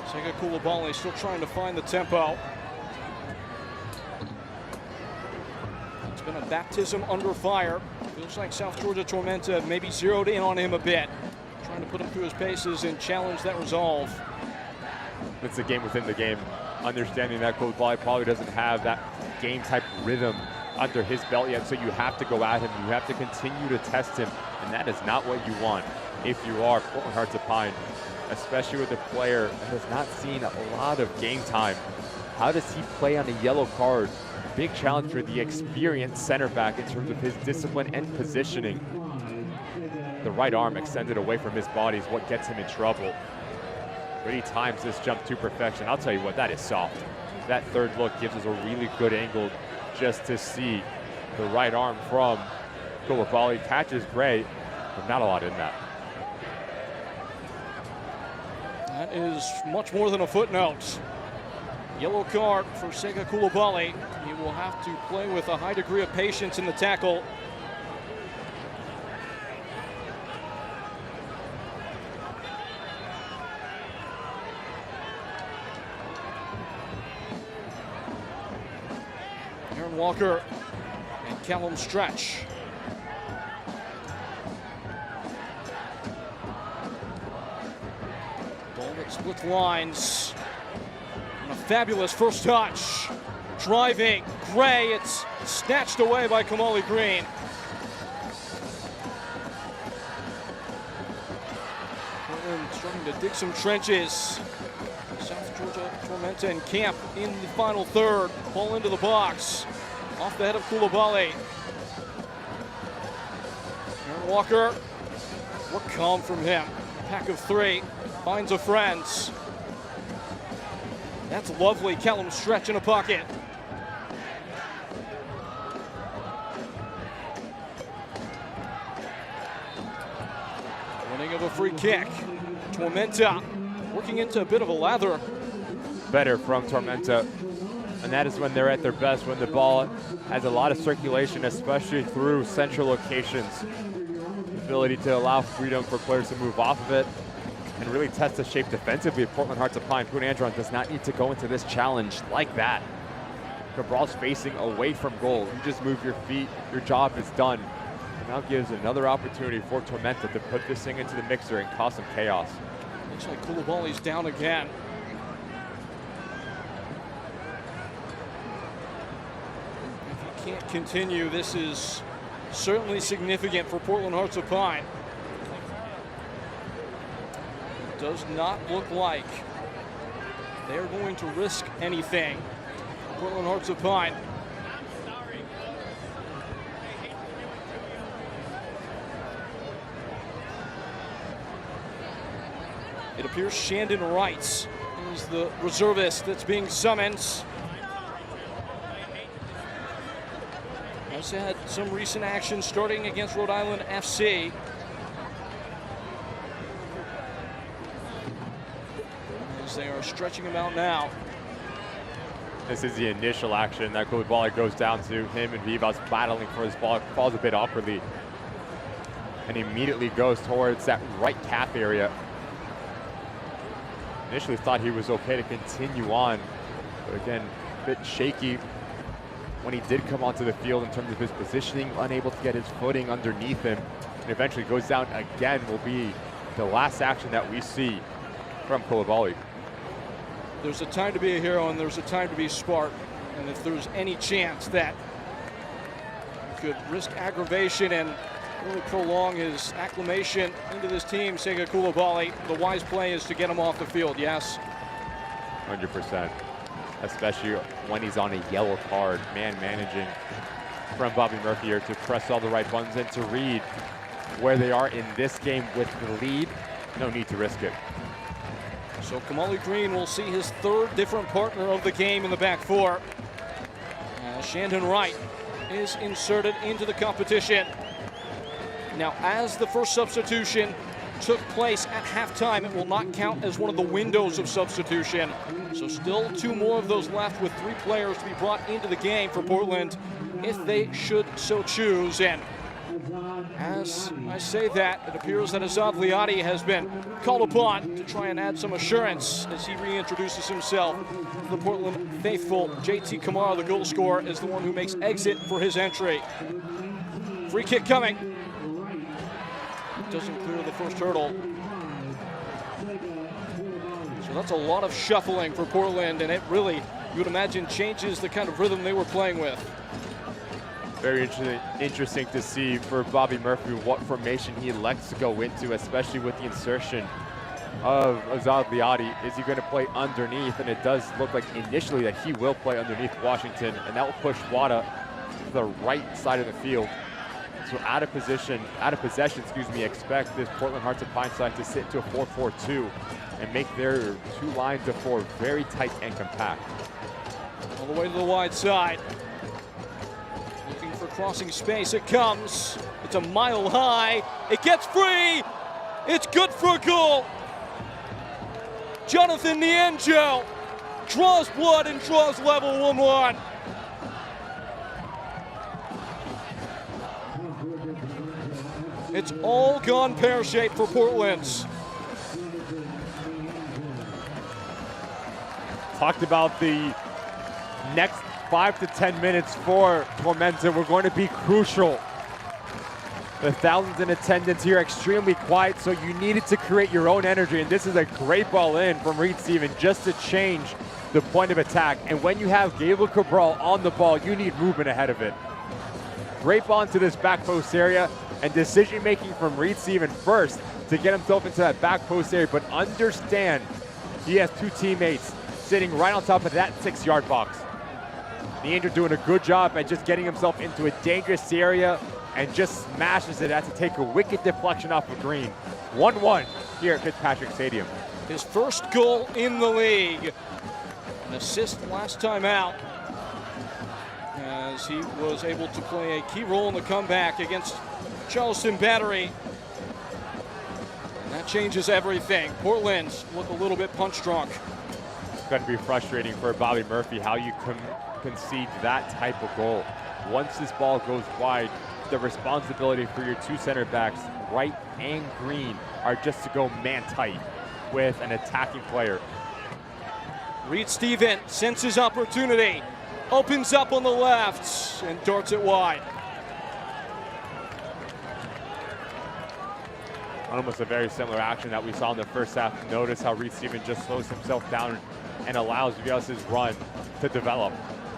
Sega Koulibaly still trying to find the tempo. It's been a baptism under fire. Feels like South Georgia Tormenta maybe zeroed in on him a bit. Trying to put him through his paces and challenge that resolve. It's a game within the game. Understanding that Koulibaly probably doesn't have that game-type rhythm under his belt yet, so you have to go at him. You have to continue to test him, and that is not what you want if you are Portland Hearts of Pine, especially with a player that has not seen a lot of game time. How does he play on a yellow card? Big challenge for the experienced center back in terms of his discipline and positioning. The right arm extended away from his body is what gets him in trouble. But he times this jump to perfection. I'll tell you what, that is soft. That third look gives us a really good angle just to see the right arm from Koulibaly. Catches Gray, but not a lot in that. That is much more than a footnote. Yellow card for Sega Koulibaly. He will have to play with a high degree of patience in the tackle. Aaron Walker and Callum Stretch. Ball that split lines. And a fabulous first touch. Driving, Gray, it's snatched away by Kamali Green. Portland starting to dig some trenches. South Georgia Tormenta in camp in the final third. Ball into the box. Off the head of Koulibaly. Aaron Walker. What come from him? Pack of three. Finds a friend. That's lovely. Callum Stretch in a pocket. Winning of a free kick. Tormenta working into a bit of a lather. Better from Tormenta, and that is when they're at their best, when the ball has a lot of circulation, especially through central locations. The ability to allow freedom for players to move off of it and really test the shape defensively of Portland Hearts of Pine. Poon Andron does not need to go into this challenge like that. Cabral's facing away from goal. You just move your feet, your job is done. Now gives another opportunity for Tormenta to put this thing into the mixer and cause some chaos. Looks like Koulibaly's down again. If he can't continue, this is certainly significant for Portland Hearts of Pine. It does not look like they're going to risk anything. Portland Hearts of Pine. It appears Shandon Wright is the reservist that's being summoned. Has had some recent action starting against Rhode Island FC. As they are stretching him out now. This is the initial action that Koulibaly goes down to him, and Vivas battling for his ball. It falls a bit awkwardly and immediately goes towards that right calf area. Initially thought he was okay to continue on, but again, a bit shaky when he did come onto the field in terms of his positioning, unable to get his footing underneath him, and eventually goes down again. Will be the last action that we see from Koulibaly. There's a time to be a hero and there's a time to be smart, and if there's any chance that he could risk aggravation and really prolong his acclimation into this team, Sega Koulibaly, the wise play is to get him off the field, yes? 100%, especially when he's on a yellow card. Man managing from Bobby Murphy here to press all the right buttons and to read where they are in this game with the lead. No need to risk it. So Kamali Green will see his third different partner of the game in the back four. Shandon Wright is inserted into the competition. Now, as the first substitution took place at halftime, it will not count as one of the windows of substitution. So still two more of those left, with three players to be brought into the game for Portland if they should so choose. And as I say that, it appears that Azad Liati has been called upon to try and add some assurance as he reintroduces himself to the Portland faithful. JT Kamara, the goal scorer, is the one who makes exit for his entry. Free kick coming. Doesn't clear the first hurdle. So that's a lot of shuffling for Portland, and it really you would imagine changes the kind of rhythm they were playing with. Very interesting to see for Bobby Murphy what formation he elects to go into, especially with the insertion of Azad Liati. Is he going to play underneath? And it does look like initially that he will play underneath Washington, and that will push Wada to the right side of the field. So out of possession, expect this Portland Hearts of Pine side to sit to a 4-4-2 and make their two lines of four very tight and compact. All the way to the wide side. Looking for crossing space, it comes. It's a mile high, it gets free. It's good for a goal. Jonathan Nienjo draws blood and draws level 1-1. It's all gone pear-shaped for Portland. Talked about the next 5 to 10 minutes for Tormenta were going to be crucial. The thousands in attendance here extremely quiet, so you needed to create your own energy, and this is a great ball in from Reed Stephen just to change the point of attack. And when you have Gabriel Cabral on the ball, you need movement ahead of it. Great ball into this back post area, and decision making from Reed Stephen first to get himself into that back post area, but understand he has two teammates sitting right on top of that 6-yard box. Nienjo doing a good job at just getting himself into a dangerous area and just smashes it as to take a wicked deflection off of green. 1-1 here at Fitzpatrick Stadium. His first goal in the league. An assist last time out, as he was able to play a key role in the comeback against Charleston Battery. And that changes everything. Portland look a little bit punch drunk. It's going to be frustrating for Bobby Murphy how you concede that type of goal. Once this ball goes wide, the responsibility for your two center backs, Wright and Green, are just to go man tight with an attacking player. Reed Stephen senses opportunity, opens up on the left and darts it wide. Almost a very similar action that we saw in the first half. Notice how Reed Stephen just slows himself down and allows Villa's run to develop.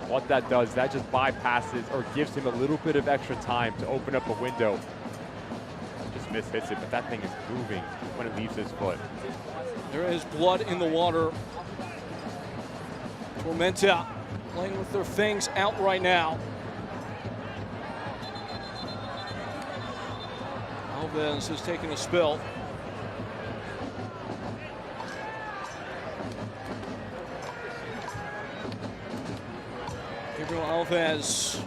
What that does, that just bypasses or gives him a little bit of extra time to open up a window. Just mishits it, but that thing is moving when it leaves his foot. There is blood in the water. Tormenta playing with their fangs out right now. Alves has taken a spill. Gabriel Alves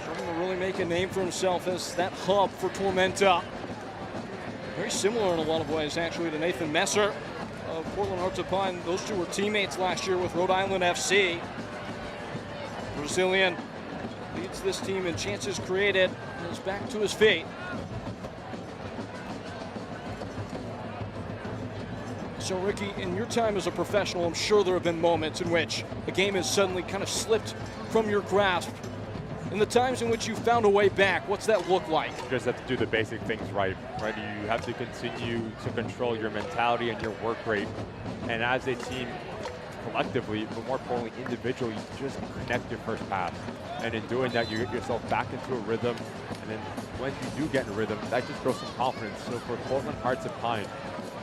starting to really make a name for himself as that hub for Tormenta. Very similar in a lot of ways, actually, to Nathan Messer of Portland Hearts of Pine. Those two were teammates last year with Rhode Island FC. Brazilian leads this team in chances created and is back to his feet. So, Ricky, in your time as a professional, I'm sure there have been moments in which a game has suddenly kind of slipped from your grasp. In the times in which you found a way back, what's that look like? You just have to do the basic things right? You have to continue to control your mentality and your work rate. And as a team, collectively, but more importantly, individually, just connect your first pass. And in doing that, you get yourself back into a rhythm. And then when you do get in a rhythm, that just grows some confidence. So for Portland Hearts of Pine,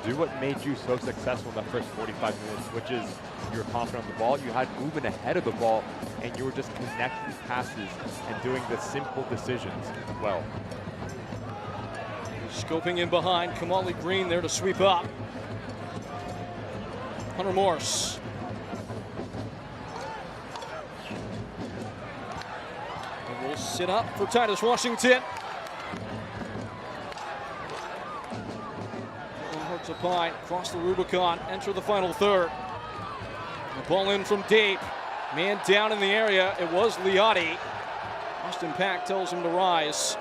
do what made you so successful in that first 45 minutes, which is you were confident on the ball, you had movement ahead of the ball, and you were just connecting passes and doing the simple decisions well. Scoping in behind, Kamali Green there to sweep up. Hunter Morse. And will sit up for Titus Washington. Hearts of Pine cross the Rubicon, enter the final third. The ball in from deep. Man down in the area. It was Liati. Austin Pack tells him to rise.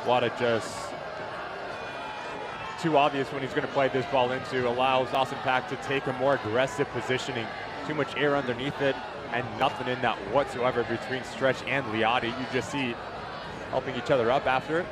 Wada just too obvious when he's going to play this ball into, allows Austin Pack to take a more aggressive positioning. Too much air underneath it and nothing in that whatsoever between Stretch and Liati. You just see helping each other up after it.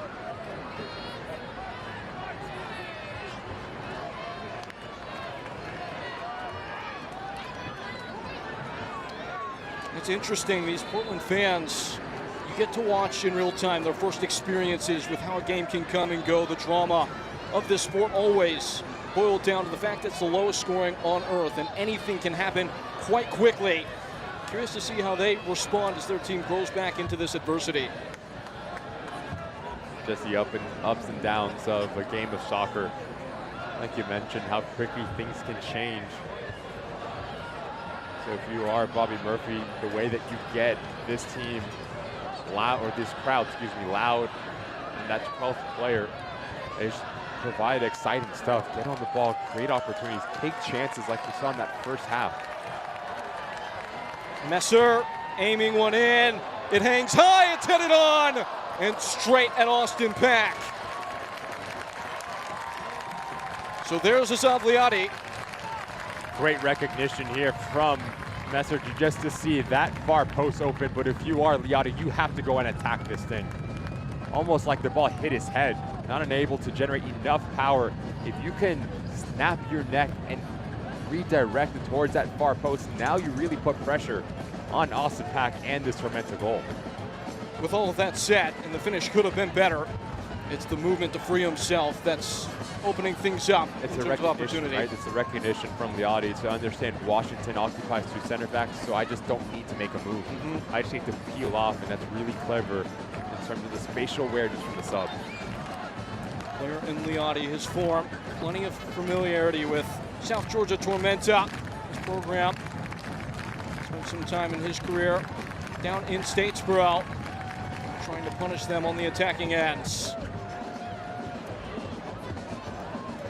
it's interesting, these Portland fans, you get to watch in real time their first experiences with how a game can come and go. The drama of this sport always boiled down to the fact that it's the lowest scoring on earth and anything can happen quite quickly. Curious to see how they respond as their team grows back into this adversity. Just the ups and downs of a game of soccer. Like you mentioned, how quickly things can change. So if you are Bobby Murphy, the way that you get this team loud, or this crowd, excuse me, loud, and that 12th player is provide exciting stuff, get on the ball, create opportunities, take chances like we saw in that first half. Messer aiming one in. It hangs high, it's headed on, and straight at Austin Pack. So there's Asad Liati. Great recognition here from Messer just to see that far post open, but if you are Liati, you have to go and attack this thing. Almost like the ball hit his head, not unable to generate enough power. If you can snap your neck and redirect it towards that far post, now you really put pressure on Austin Pack and this Tormenta goal. With all of that said, and the finish could have been better, it's the movement to free himself that's opening things up. It's in a terms of recognition, opportunity. right? It's a recognition from Liati to understand Washington occupies 2 center backs, so I just don't need to make a move. I just need to peel off, and that's really clever in terms of the spatial awareness from the sub. Player in Liati, his form, plenty of familiarity with South Georgia Tormenta. His program spent some time in his career down in Statesboro, trying to punish them on the attacking ends.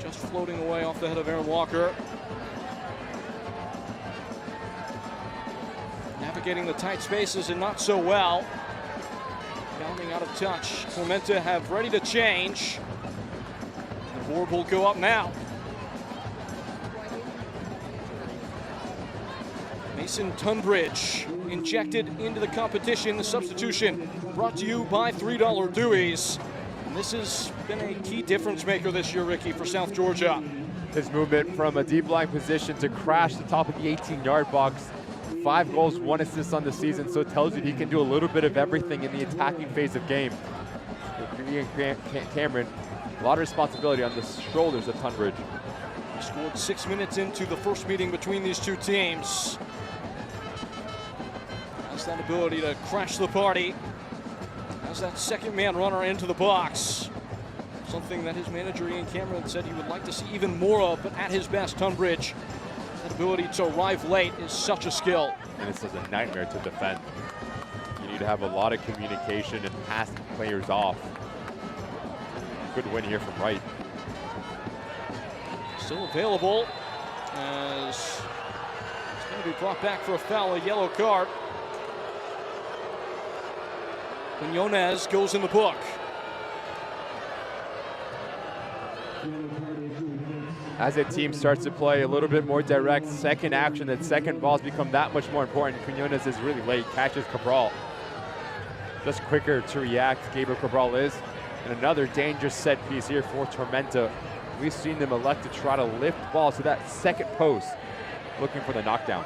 Just floating away off the head of Aaron Walker. Navigating the tight spaces and not so well. Bounding out of touch. Tormenta have ready to change. The board will go up now. Mason Tunbridge injected into the competition. The substitution brought to you by $3 Dewey's. And this has been a key difference maker this year, Ricky, for South Georgia. His movement from a deep line position to crash the top of the 18-yard box. 5 goals, 1 assist on the season, so it tells you he can do a little bit of everything in the attacking phase of game. Cameron, a lot of responsibility on the shoulders of Tunbridge. He scored 6 minutes into the first meeting between these two teams. Has that ability to crash the party. Has that second man runner into the box. Something that his manager Ian Cameron said he would like to see even more of, but at his best, Tunbridge, that ability to arrive late is such a skill. And this is a nightmare to defend. You need to have a lot of communication and pass players off. Good win here from Wright. Still available as it's going to be brought back for a foul, a yellow card. Quinones goes in the book. As a team starts to play a little bit more direct, second action, that second balls become that much more important. Quinones is really late, catches Cabral. Just quicker to react, Gabriel Cabral is. And another dangerous set piece here for Tormenta. We've seen them elect to try to lift balls to that second post, looking for the knockdown.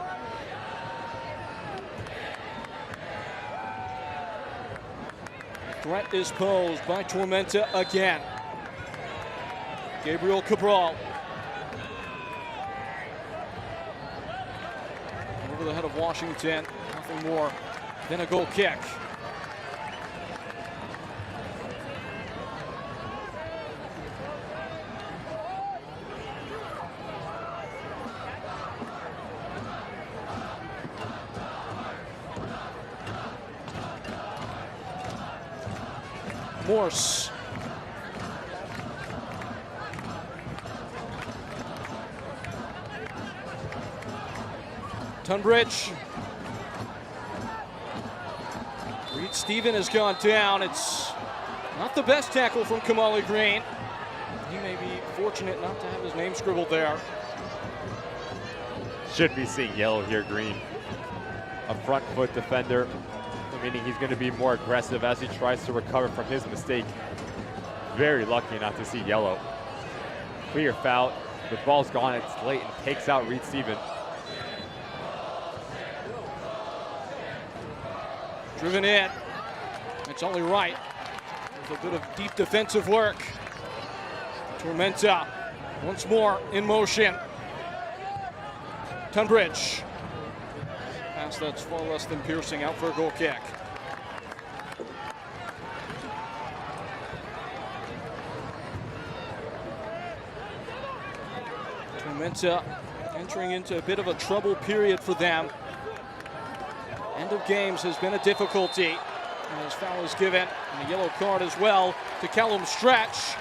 Threat is posed by Tormenta again. Gabriel Cabral. Over the head of Washington, nothing more than a goal kick. Morse. Tunbridge. Reed Stephen has gone down. It's not the best tackle from Kamali Green. He may be fortunate not to have his name scribbled there. Should be seeing yellow here, Green. A front foot defender, meaning he's going to be more aggressive as he tries to recover from his mistake. Very lucky not to see yellow. Clear foul. The ball's gone. It's late and takes out Reed Stephen. Driven in. It's only right. With a bit of deep defensive work. Tormenta once more in motion. Tunbridge. Pass that's far less than piercing, out for a goal kick. Tormenta entering into a bit of a trouble period for them. End of games has been a difficulty. And his foul is given, and a yellow card as well to Callum Stretch.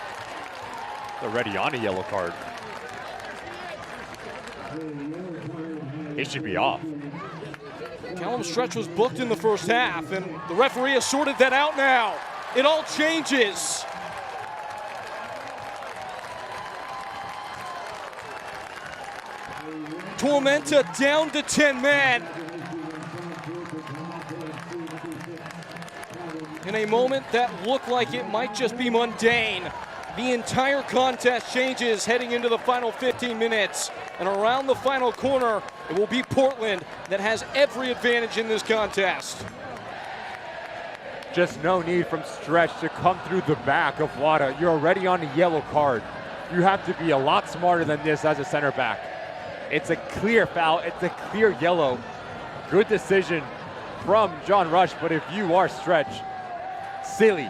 Already on a yellow card. It should be off. Callum Stretch was booked in the first half, and the referee has sorted that out now. It all changes. Tormenta down to 10 men. In a moment that looked like it might just be mundane, the entire contest changes heading into the final 15 minutes. And around the final corner, it will be Portland that has every advantage in this contest. Just no need from Stretch to come through the back of Wada. You're already on a yellow card. You have to be a lot smarter than this as a center back. It's a clear foul. It's a clear yellow. Good decision from John Rush, but if you are Stretch, silly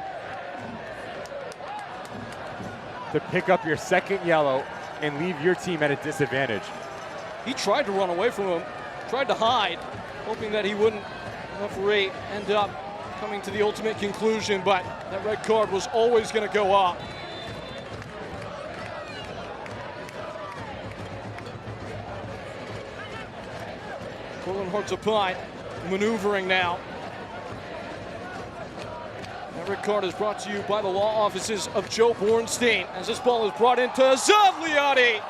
to pick up your second yellow and leave your team at a disadvantage. He tried to run away from him, tried to hide, hoping that he wouldn't. Referee end up coming to the ultimate conclusion, but that red card was always going to go up. Portland Hearts of Pine maneuvering now. That red card is brought to you by the law offices of Joe Bornstein as this ball is brought into Zavliati.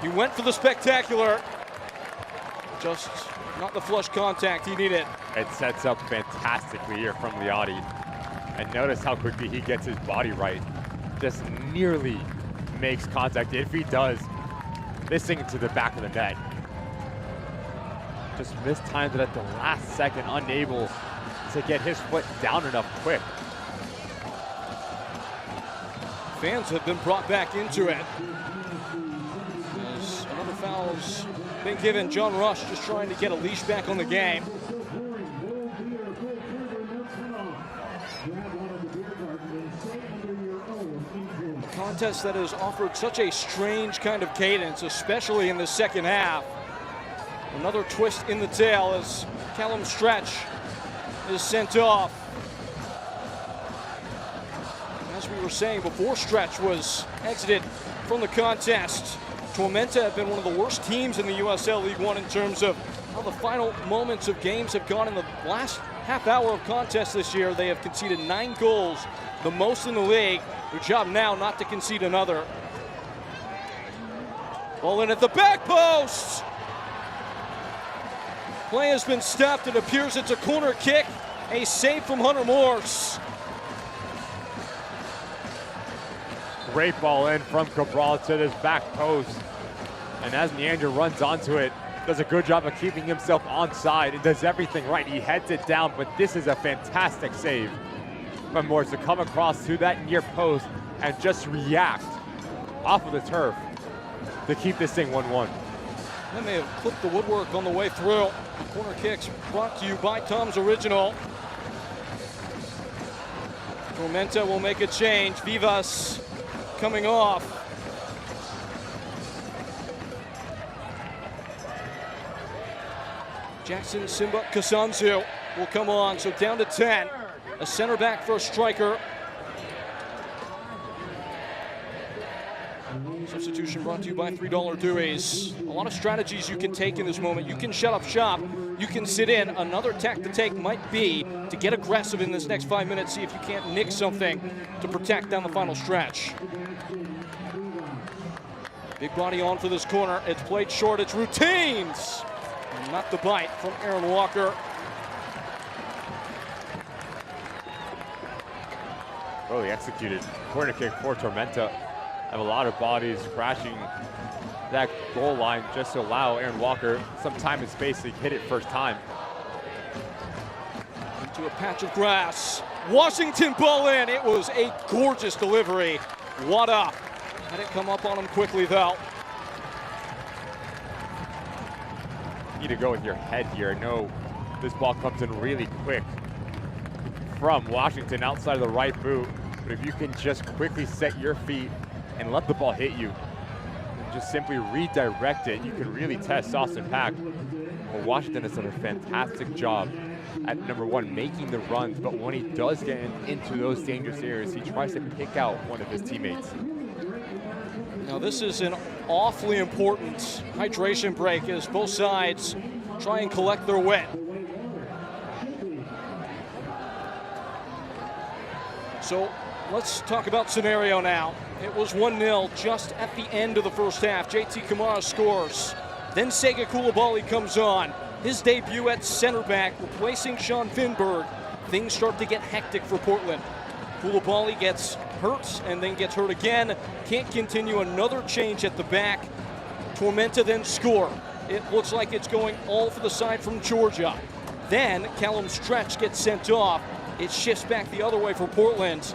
He went for the spectacular, just not the flush contact he needed. It sets up fantastically here from Liati. And notice how quickly he gets his body right. Just nearly makes contact. If he does, missing into the back of the net. Just mistimed it at the last second, unable to get his foot down enough quick. Fans have been brought back into it. As another foul's been given. John Rush just trying to get a leash back on the game. A contest that has offered such a strange kind of cadence, especially in the second half. Another twist in the tail as Callum Stretch is sent off. As we were saying before Stretch was exited from the contest, Tormenta have been one of the worst teams in the USL League One in terms of how the final moments of games have gone in the last half hour of contest this year. They have conceded 9 goals, the most in the league. Their job now not to concede another. Ball in at the back post. Play has been stopped. It appears it's a corner kick. A save from Hunter Morse. Great ball in from Cabral to this back post. And as Neander runs onto it, does a good job of keeping himself onside and does everything right. He heads it down, but this is a fantastic save from Morse to come across to that near post and just react off of the turf to keep this thing 1-1. They may have clipped the woodwork on the way through. Corner kicks brought to you by Tom's Original. Tormenta will make a change. Vivas coming off. Jackson Simba Kasanzu will come on, so down to 10. A center back for a striker. Substitution brought to you by $3 Deweys. A lot of strategies you can take in this moment. You can shut up shop. You can sit in. Another tack to take might be to get aggressive in this next 5 minutes, see if you can't nick something to protect down the final stretch. Big body on for this corner. It's played short. It's routines. And not the bite from Aaron Walker. Really executed corner kick for Tormenta. Have a lot of bodies crashing that goal line just to allow Aaron Walker some time and space to hit it first time. Into to a patch of grass. Washington ball in. It was a gorgeous delivery. Wada had it come up on him quickly, though. You need to go with your head here. No, this ball comes in really quick from Washington outside of the right boot. But if you can just quickly set your feet and let the ball hit you, and just simply redirect it, you can really test Austin Pack. Well, Washington has done a fantastic job at, number one, making the runs, but when he does get into those dangerous areas, he tries to pick out one of his teammates. Now this is an awfully important hydration break as both sides try and collect their wit. So let's talk about scenario now. It was 1-0 just at the end of the first half. JT Kamara scores. Then Sega Koulibaly comes on. His debut at center back, replacing Sean Finberg. Things start to get hectic for Portland. Koulibaly gets hurt and then gets hurt again. Can't continue. Another change at the back. Tormenta then score. It looks like it's going all for the side from Georgia. Then Callum Stretch gets sent off. It shifts back the other way for Portland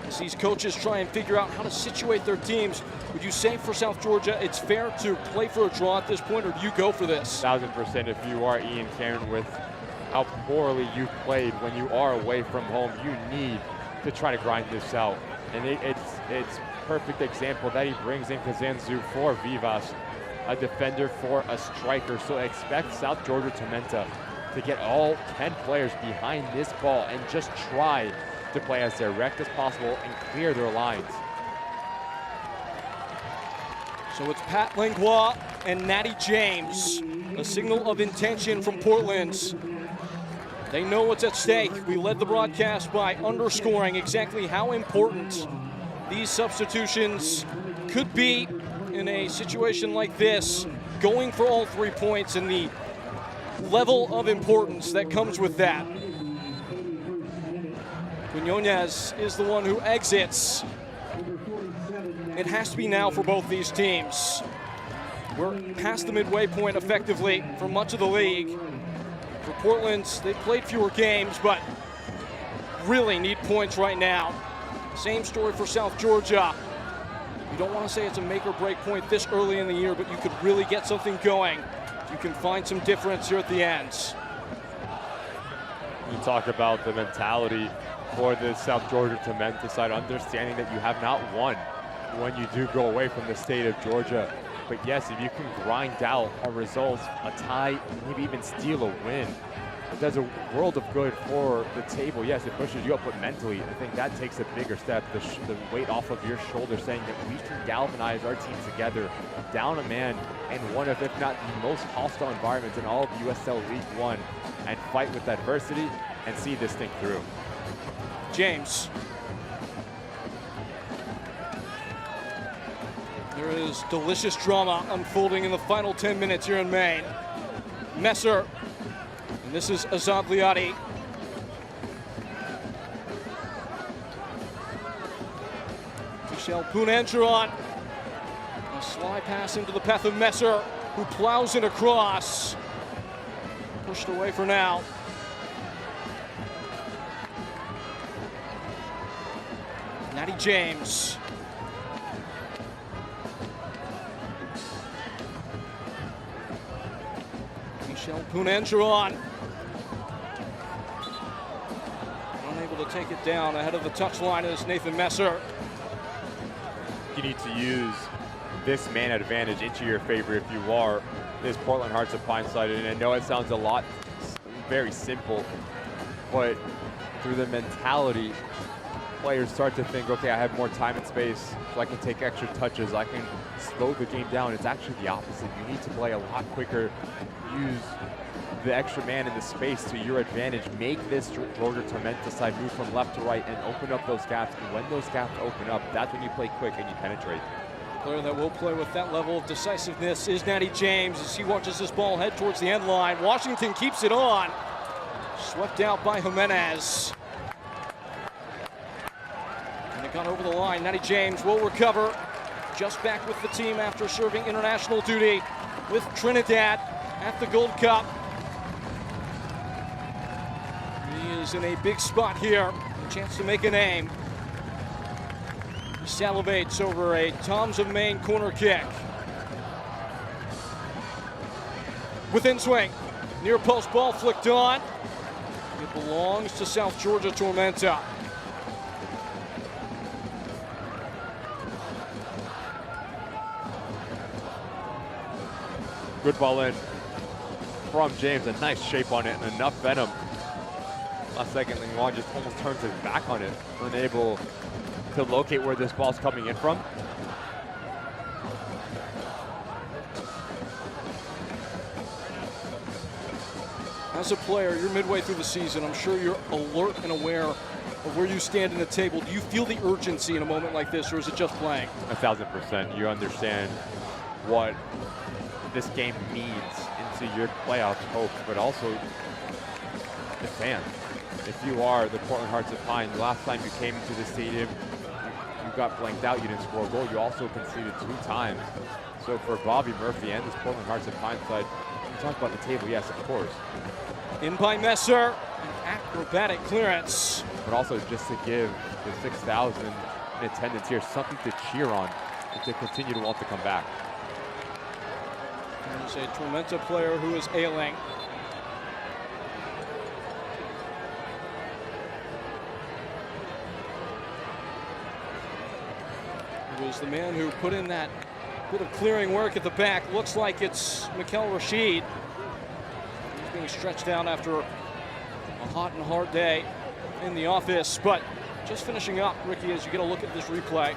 as these coaches try and figure out how to situate their teams. Would you say for South Georgia it's fair to play for a draw at this point, or do you go for this? 1000% if you are Ian Cameron, with how poorly you've played when you are away from home. You need to try to grind this out. And it's perfect example that he brings in Kazanzu for Vivas, a defender for a striker. So expect South Georgia Tormenta to get all 10 players behind this ball and just try to play as direct as possible and clear their lines. So it's Pat Langlois and Natty James. A signal of intention from Portland. They know what's at stake. We led the broadcast by underscoring exactly how important these substitutions could be in a situation like this, going for all 3 points and the level of importance that comes with that. Quinones is the one who exits. It has to be now for both these teams. We're past the midway point effectively for much of the league. For Portland, they've played fewer games, but really need points right now. Same story for South Georgia. You don't want to say it's a make or break point this early in the year, but you could really get something going. You can find some difference here at the end. You talk about the mentality for the South Georgia Tormenta side, understanding that you have not won when you do go away from the state of Georgia. But yes, if you can grind out a result, a tie, maybe even steal a win, it does a world of good for the table. Yes, it pushes you up, but mentally, I think that takes a bigger step. The weight off of your shoulders, saying that we can galvanize our team together, down a man in one of, if not the most hostile environments in all of USL League One, and fight with adversity and see this thing through. James. There is delicious drama unfolding in the final 10 minutes here in Maine. Messer, and this is Azad Liadi. Michel Punangeron. A sly pass into the path of Messer, who plows it across. Pushed away for now. Natty James. Michel Punangeron. Unable to take it down ahead of the touchline is Nathan Messer. You need to use this man advantage into your favor if you are this Portland Hearts of Pine-sided. And I know it sounds a lot, very simple, but through the mentality, players start to think, okay, I have more time and space, so I can take extra touches, I can slow the game down. It's actually the opposite. You need to play a lot quicker, use the extra man in the space to your advantage, make this Georgia Tormenta side move from left to right and open up those gaps. And when those gaps open up, that's when you play quick and you penetrate. Player that will play with that level of decisiveness is Natty James as he watches this ball head towards the end line. Washington keeps it on. Swept out by Jimenez. And it got over the line. Natty James will recover. Just back with the team after serving international duty with Trinidad at the Gold Cup. He is He's in a big spot here, a chance to make a name. He salivates over a Toms of Maine corner kick. Within swing, near post ball flicked on. It belongs to South Georgia Tormenta. Good ball in from James, a nice shape on it and enough venom. Last second, Lingua just almost turns his back on it, unable to locate where this ball's coming in from. As a player, you're midway through the season. I'm sure you're alert and aware of where you stand in the table. Do you feel the urgency in a moment like this, or is it just playing? 1000%. You understand what this game means into your playoff hopes, but also the fans. If you are the Portland Hearts of Pine, the last time you came into the stadium, you got blanked out, you didn't score a goal, you also conceded 2 times. So for Bobby Murphy and this Portland Hearts of Pine side, you talk about the table, yes, of course. In by Messer, an acrobatic clearance. But also just to give the 6,000 in attendance here something to cheer on and to continue to want to come back. There's a Tormenta player who is ailing. It was the man who put in that bit of clearing work at the back. Looks like it's Mikel Rashid. He's being stretched out after a hot and hard day in the office, but just finishing up, Ricky, as you get a look at this replay.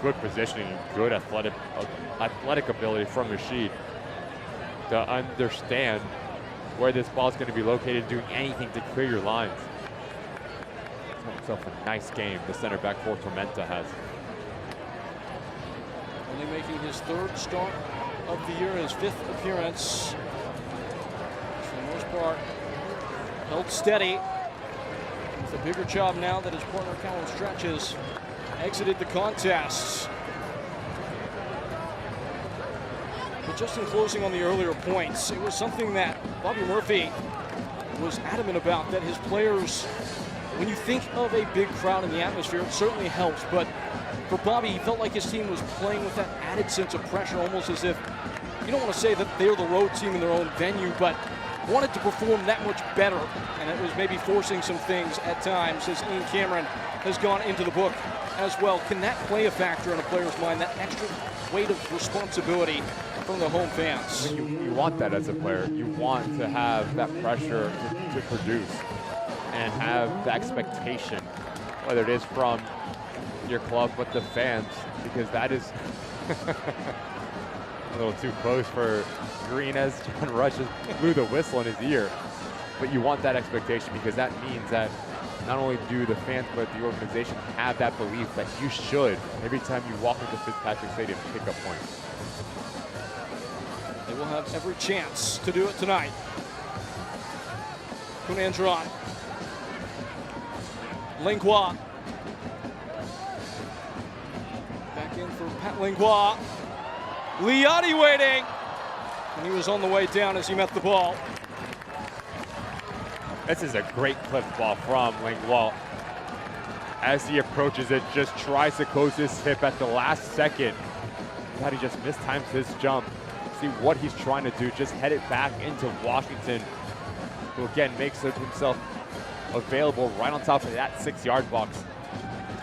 Good positioning, good athletic ability from Rashid to understand where this ball is going to be located, doing anything to clear your lines. He's had himself a nice game, the center back for Tormenta has. Only making his 3rd start of the year, his 5th appearance. For the most part, held steady. With a bigger job now that his partner Callum Stretch has exited the contest. But just in closing on the earlier points, it was something that Bobby Murphy was adamant about, that his players, when you think of a big crowd in the atmosphere, it certainly helps, but for Bobby, he felt like his team was playing with that added sense of pressure, almost as if, you don't want to say that they're the road team in their own venue, but wanted to perform that much better, and it was maybe forcing some things at times, as Ian Cameron has gone into the book as well. Can that play a factor in a player's mind, that extra weight of responsibility from the home fans? You want that as a player. You want to have that pressure to produce and have the expectation, whether it is from your club, but the fans, because that is a little too close for Green as John Rush blew the whistle in his ear. But you want that expectation, because that means that not only do the fans but the organization have that belief that you should, every time you walk into Fitzpatrick Stadium, pick up points. They will have every chance to do it tonight. Kunandron. Lingua. Back in for Pat Lingua. Liotti waiting. And he was on the way down as he met the ball. This is a great clip ball from Lingua. As he approaches it, just tries to close his hip at the last second. Thought he just mistimes his jump. See what he's trying to do, just head it back into Washington, who again makes himself available right on top of that 6-yard box.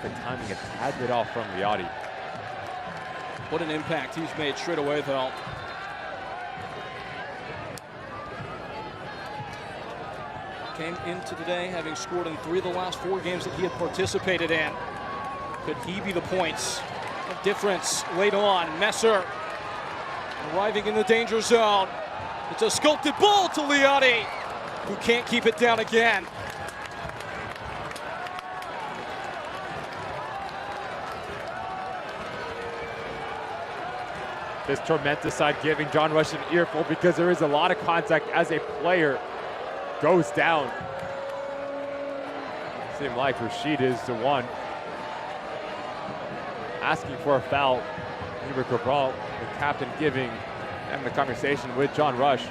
The timing a tad bit off from Liotti. What an impact he's made straight away, though. Came into today having scored in 3 of the last 4 games that he had participated in. Could he be the points of difference late on? Messer arriving in the danger zone. It's a sculpted ball to Liotti, who can't keep it down again. This Tormenta side giving John Rush an earful, because there is a lot of contact as a player goes down. Seemed like Rashid is the one asking for a foul. Cabral, the captain, giving and the conversation with John Rush.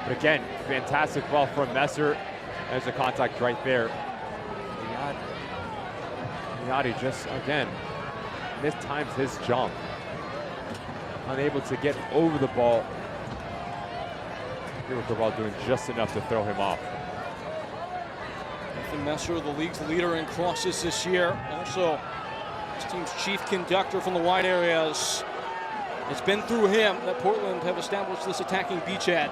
But again, fantastic ball from Messer. There's a contact right there. Liati just, again, mistimes his jump. Unable to get over the ball. Here with the ball doing just enough to throw him off. Nathan Messer, the league's leader in crosses this year. Also, his team's chief conductor from the wide areas. It's been through him that Portland have established this attacking beachhead.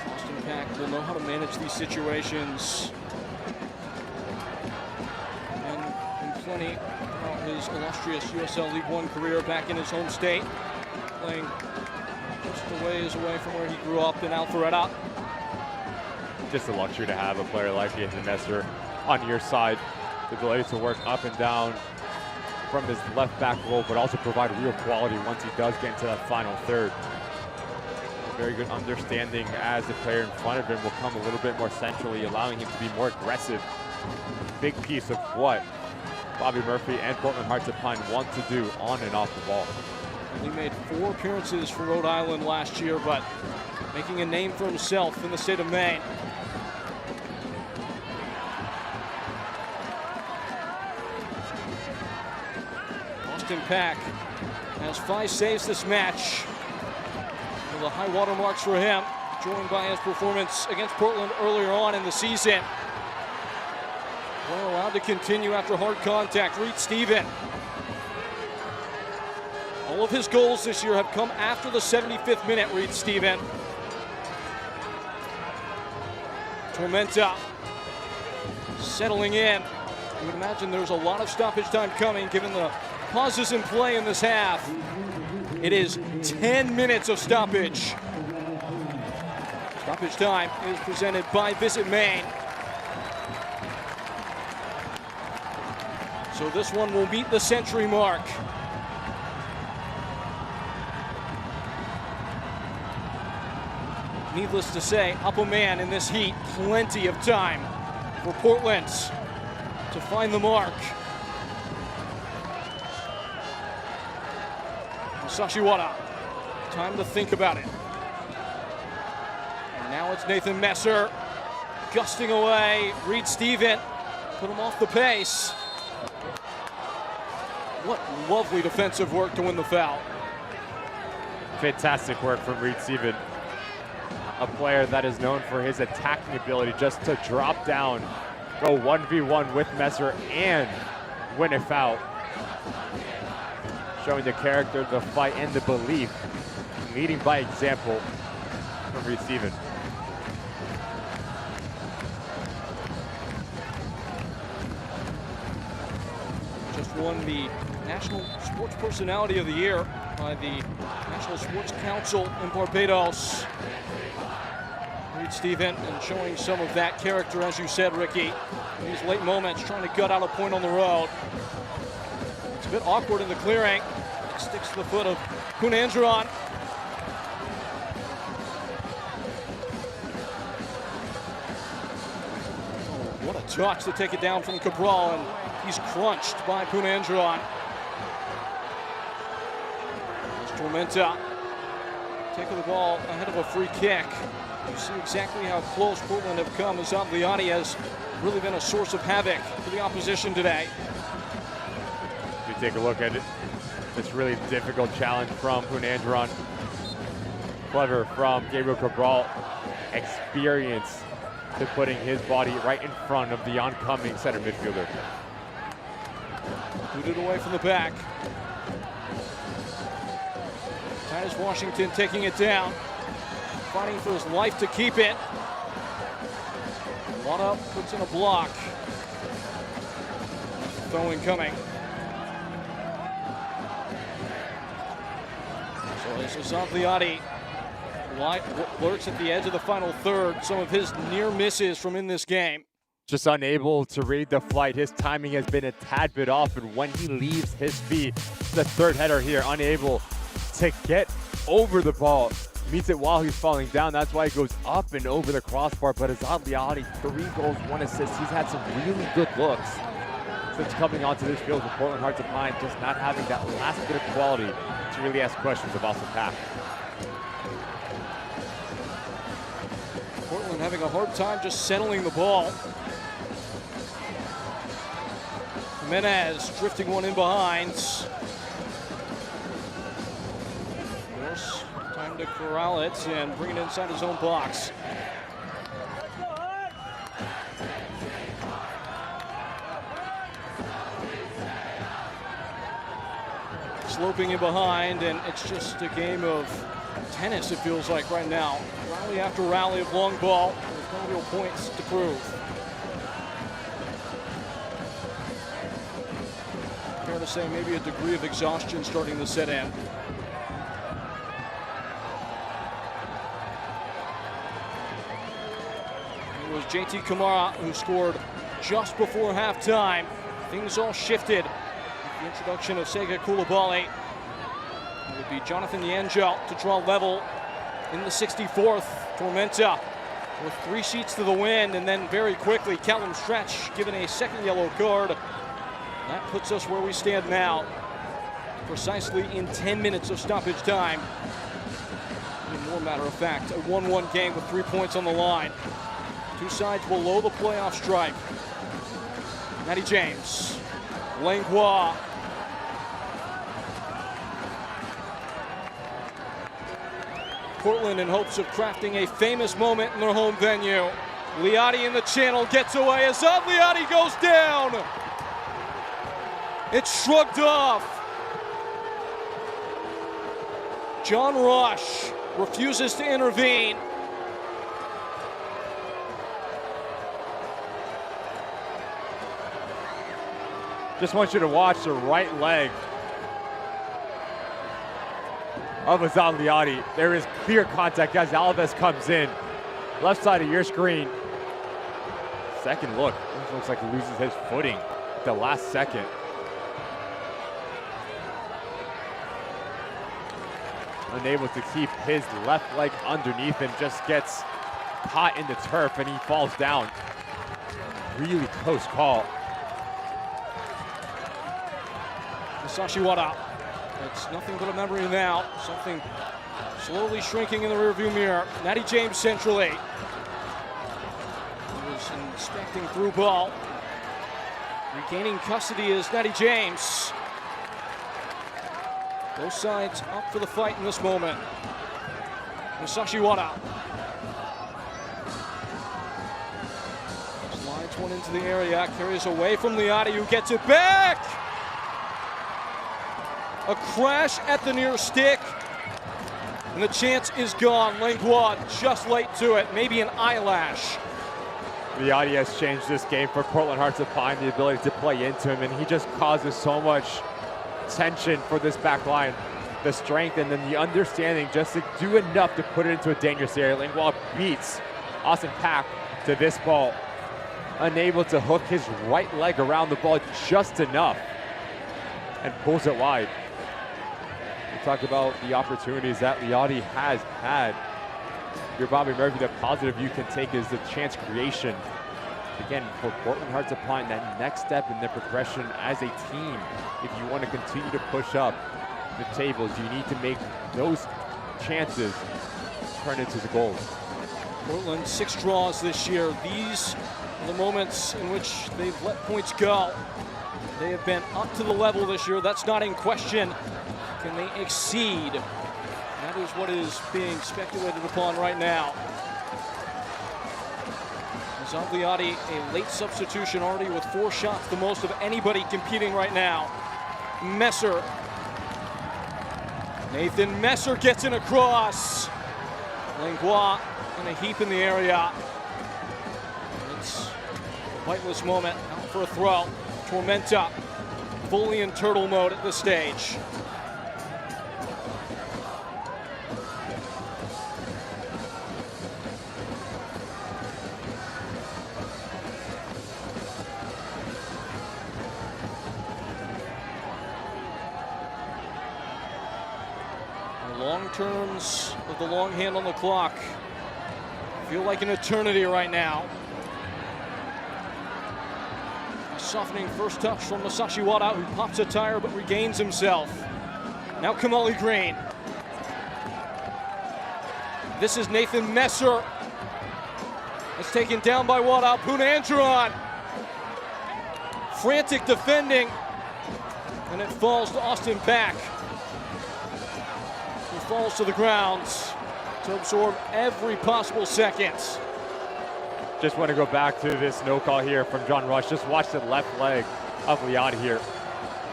Austin Pack will know how to manage these situations. And in plenty throughout his illustrious USL League One career back in his home state, playing just a ways away from where he grew up in Alpharetta. Just a luxury to have a player like Nathan Messer on your side. The ability to work up and down from his left back role, but also provide real quality once he does get into that final third. A very good understanding as the player in front of him will come a little bit more centrally, allowing him to be more aggressive. Big piece of what Bobby Murphy and Portland Hearts of Pine want to do on and off the ball. He made 4 appearances for Rhode Island last year, but making a name for himself in the state of Maine. Austin Pack has 5 saves this match. One of the high water marks for him, joined by his performance against Portland earlier on in the season. Well, allowed to continue after hard contact. Reed Stephen. All of his goals this year have come after the 75th minute, Reed Stephen. Tormenta settling in. You would imagine there's a lot of stoppage time coming given the pauses in play in this half. It is 10 minutes of stoppage. Stoppage time is presented by Visit Maine. So this one will meet the century mark. Needless to say, up a man in this heat. Plenty of time for Portland to find the mark. Sashiwara, time to think about it. And now it's Nathan Messer, gusting away. Reed Stephen, put him off the pace. What lovely defensive work to win the foul. Fantastic work from Reed Stephen. A player that is known for his attacking ability, just to drop down, go 1v1 with Messer and win a foul. Showing the character, the fight, and the belief, leading by example from Reed Stephen. Just won the National Sports Personality of the Year by the National Sports Council in Barbados. Reed Stephen, and showing some of that character, as you said, Ricky, in these late moments, trying to gut out a point on the road. It's a bit awkward in the clearing. Sticks to the foot of Punandron. Oh, what a touch to take it down from Cabral, and he's crunched by Punandron. Tormenta taking the ball ahead of a free kick. You see exactly how close Portland have come, as Liati has really been a source of havoc for the opposition today. If you take a look at it, this really difficult challenge from Punandron. Clever from Gabriel Cabral. Experience to putting his body right in front of the oncoming center midfielder. Booted away from the back. Titus Washington taking it down. Fighting for his life to keep it. Wada puts in a block. Throw-in coming. So this is Liati. Lurks at the edge of the final third. Some of his near misses from in this game. Just unable to read the flight. His timing has been a tad bit off, and when he leaves his feet, the third header here, unable to get over the ball. Meets it while he's falling down. That's why he goes up and over the crossbar. But Azad Liati, 3 goals, 1 assist. He's had some really good looks that's coming onto this field with Portland Hearts of Pine just not having that last bit of quality to really ask questions of Austin Pack. Portland having a hard time just settling the ball. Jimenez drifting one in behind. Of course, time to corral it and bring it inside his own box. Sloping in behind, and it's just a game of tennis, it feels like right now. Rally after rally of long ball with no real points to prove. Fair to say maybe a degree of exhaustion starting to set in. It was JT Kamara who scored just before halftime. Things all shifted. The introduction of Sega Koulibaly. It would be Jonathan Yangel to draw level in the 64th. Tormenta with 3 sheets to the wind, and then very quickly Callum Stretch given a second yellow card. That puts us where we stand now, precisely in 10 minutes of stoppage time. Even more matter of fact, a 1-1 game with 3 points on the line. 2 sides below the playoff stripe. Matty James, Langlois. Portland in hopes of crafting a famous moment in their home venue. Liati in the channel gets away. Azad Liati goes down. It's shrugged off. John Rush refuses to intervene. Just want you to watch the right leg of Azad Liati. There is clear contact as Alves comes in. Left side of your screen. Second look. This looks like he loses his footing at the last second. Unable to keep his left leg underneath him, just gets caught in the turf and he falls down. Really close call. Masashi Wada. It's nothing but a memory now. Something slowly shrinking in the rearview mirror. Matty James centrally. He was inspecting through ball. Regaining custody is Matty James. Both sides up for the fight in this moment. Masashi Wada. Slides one into the area, carries away from Liati, who gets it back. A crash at the near stick, and the chance is gone. Langlois just late to it, maybe an eyelash. Liati has changed this game for Portland Hearts of Pine, the ability to play into him, and he just causes so much tension for this back line. The strength and then the understanding just to do enough to put it into a dangerous area. Langlois beats Austin Pack to this ball. Unable to hook his right leg around the ball just enough and pulls it wide. We talk about the opportunities that Liati has had. Your Bobby Murphy, the positive you can take is the chance creation. Again, for Portland Hearts of Pine, that next step in their progression as a team, if you want to continue to push up the tables, you need to make those chances turn into the goals. Portland 6 draws this year. These are the moments in which they've let points go. They have been up to the level this year. That's not in question. Can they exceed? That is what is being speculated upon right now. Azad Liati, a late substitution already with 4 shots, the most of anybody competing right now. Messer. Nathan Messer gets in across. Langlois in a heap in the area. It's a fightless moment, out for a throw. Tormenta fully in turtle mode at this stage. Long turns with the long hand on the clock. Feel like an eternity right now. Softening first touch from Masashi Wada, who pops a tire but regains himself. Now Kamali Green. This is Nathan Messer. It's taken down by Wada. Poonandron. Frantic defending. And it falls to Austin Pack. He falls to the ground to absorb every possible second. Just want to go back to this no call here from John Rush. Just watch the left leg of Liad here.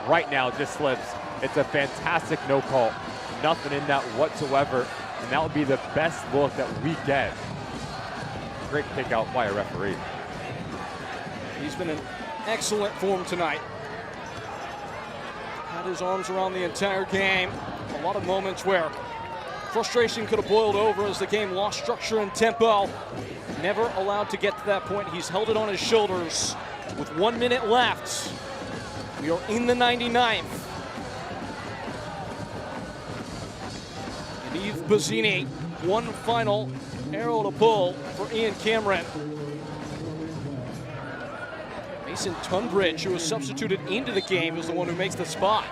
Right now, just slips. It's a fantastic no call. Nothing in that whatsoever. And that would be the best look that we get. Great kick out by a referee. He's been in excellent form tonight. Had his arms around the entire game. A lot of moments where frustration could have boiled over as the game lost structure and tempo. Never allowed to get to that point. He's held it on his shoulders with 1 minute left. We are in the 99th. And Yves Bazzini, one final arrow to pull for Ian Cameron. Mason Tunbridge, who was substituted into the game, is the one who makes the spot.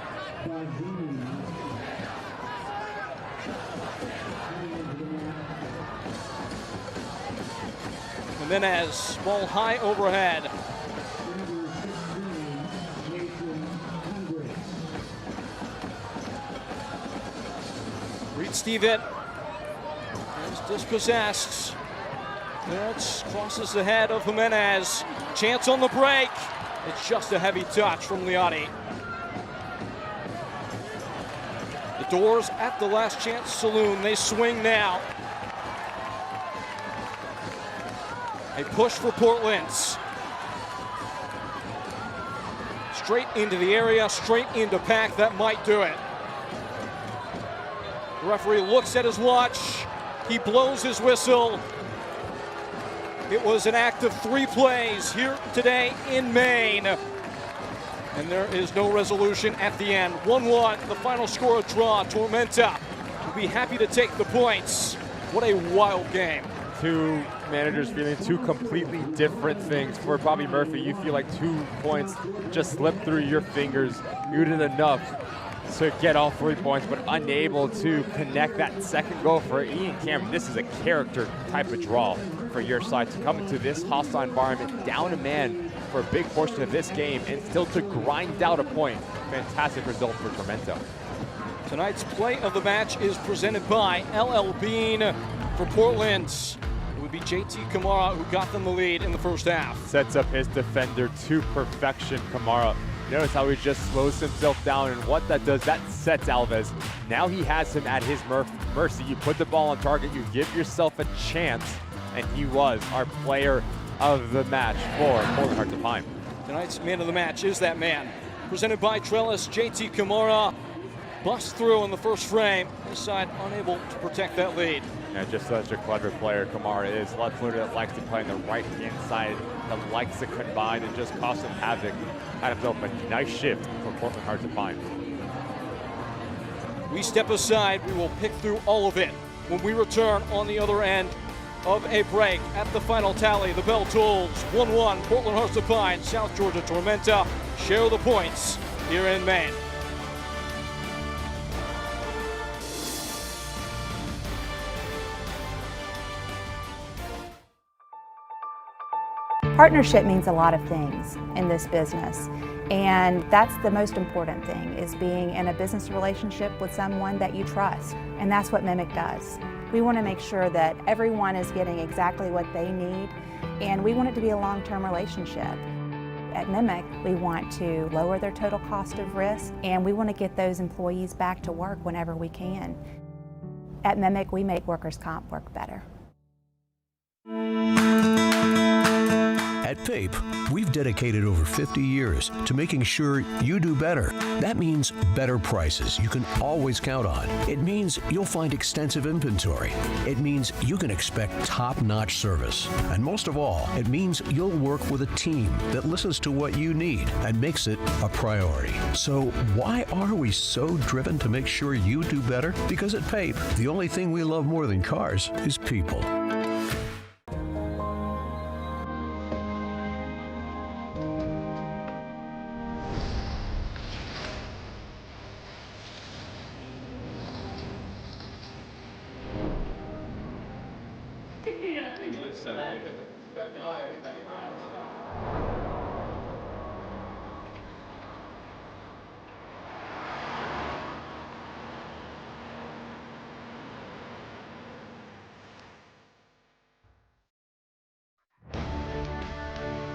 Jimenez, ball high overhead. Reed Steven is dispossessed. That crosses the head of Jimenez. Chance on the break. It's just a heavy touch from Liati. The doors at the Last Chance Saloon. They swing now. A push for Portland. Straight into the area, straight into Pack. That might do it. The referee looks at his watch. He blows his whistle. It was an act of 3 plays here today in Maine. And there is no resolution at the end. 1-1, the final score, a draw. Tormenta will be happy to take the points. What a wild game. Two managers feeling two completely different things. For Bobby Murphy, you feel like 2 points just slipped through your fingers. You did enough to get all 3 points, but unable to connect that second goal for Ian Cameron. This is a character type of draw for your side to come into this hostile environment, down a man for a big portion of this game, and still to grind out a point. Fantastic result for Tormenta. Tonight's play of the match is presented by LL Bean. For Portland, it would be JT Kamara who got them the lead in the first half. Sets up his defender to perfection, Kamara. Notice how he just slows himself down, and what that does, that sets Alves. Now he has him at his mercy. You put the ball on target, you give yourself a chance, and he was our player of the match for Portland Hearts of Pine. Tonight's man of the match is that man. Presented by Trellis, JT Kamara busts through in the first frame. His side unable to protect that lead. Yeah, just such a clever player Kamara is. Left footer that likes to play on the right-hand side, that likes to combine and just cause some havoc. Had himself a nice shift for Portland Hearts of Pine. We step aside. We will pick through all of it when we return on the other end of a break. At the final tally, the bell tolls. 1-1, Portland Hearts of Pine, South Georgia Tormenta share the points here in Maine. Partnership means a lot of things in this business, and that's the most important thing, is being in a business relationship with someone that you trust, and that's what Mimic does. We want to make sure that everyone is getting exactly what they need, and we want it to be a long-term relationship. At Mimic, we want to lower their total cost of risk, and we want to get those employees back to work whenever we can. At Mimic, we make workers' comp work better. At PAPE, we've dedicated over 50 years to making sure you do better. That means better prices you can always count on. It means you'll find extensive inventory. It means you can expect top-notch service. And most of all, it means you'll work with a team that listens to what you need and makes it a priority. So why are we so driven to make sure you do better? Because at PAPE, the only thing we love more than cars is people.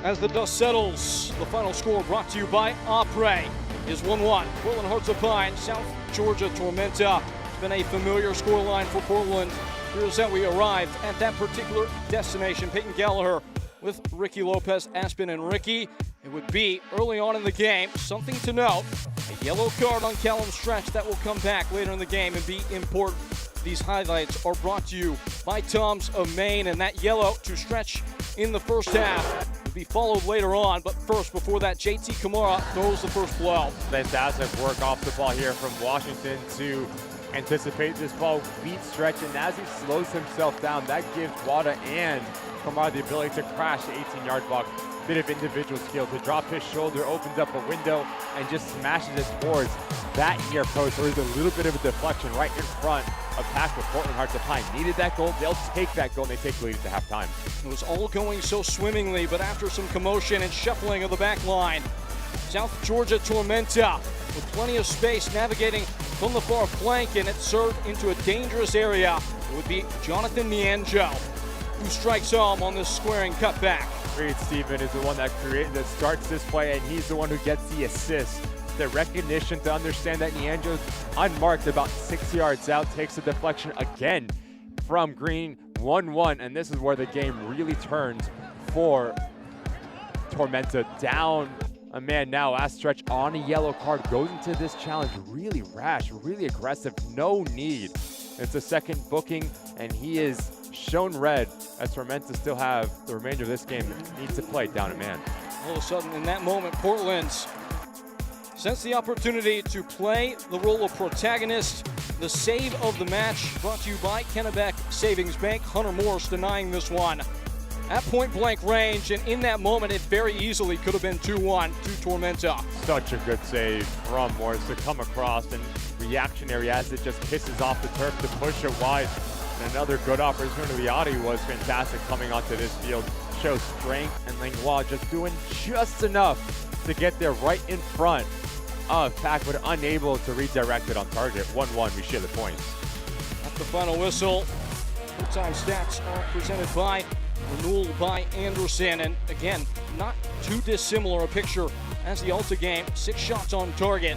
As the dust settles, the final score brought to you by Opry is 1-1. Portland Hearts of Pine, South Georgia Tormenta. It's been a familiar scoreline for Portland. Here's how we arrived at that particular destination. Peyton Gallagher with Ricky Lopez, Aspen, and Ricky. It would be early on in the game. Something to note, a yellow card on Callum Stretch that will come back later in the game and be important. These highlights are brought to you by Tom's of Maine, and that yellow to Stretch in the first half will be followed later on. But first, before that, JT Kamara throws the first blow. Fantastic work off the ball here from Washington to anticipate this ball, beat Stretch, and as he slows himself down, that gives Wada and Kamara the ability to crash the 18-yard box. Bit of individual skill to drop his shoulder, opens up a window, and just smashes it towards that near post. There is a little bit of a deflection right in front of tackle. Portland Hearts of Pine needed that goal. They'll take that goal, and they take the lead at the halftime. It was all going so swimmingly, but after some commotion and shuffling of the back line, South Georgia Tormenta with plenty of space navigating from the far flank, and it served into a dangerous area. It would be Jonathan Nianjo who strikes home on this squaring cutback. Reed Stephen is the one that starts this play, and he's the one who gets the assist. The recognition to understand that Nianjo's unmarked about 6 yards out, takes the deflection again from Green. 1-1, and this is where the game really turns for Tormenta. Down a man now as Stretch on a yellow card, goes into this challenge really rash, really aggressive, no need. It's a second booking, and he is shown red as Tormenta still have the remainder of this game needs to play down a man. All of a sudden, in that moment, Portland sense the opportunity to play the role of protagonist. The save of the match brought to you by Kennebec Savings Bank. Hunter Morris denying this one at point blank range, and in that moment it very easily could have been 2-1 to Tormenta. Such a good save from Morris to come across, and reactionary as it just kisses off the turf to push it wide. And another good opportunity. Adi was fantastic coming onto this field. Shows strength, and Langlois just doing just enough to get there right in front of Packwood, unable to redirect it on target. 1-1, we share the points. At the final whistle, full-time stats are presented by Renewal by Anderson, and again, not too dissimilar a picture as the Alta game. 6 shots on target,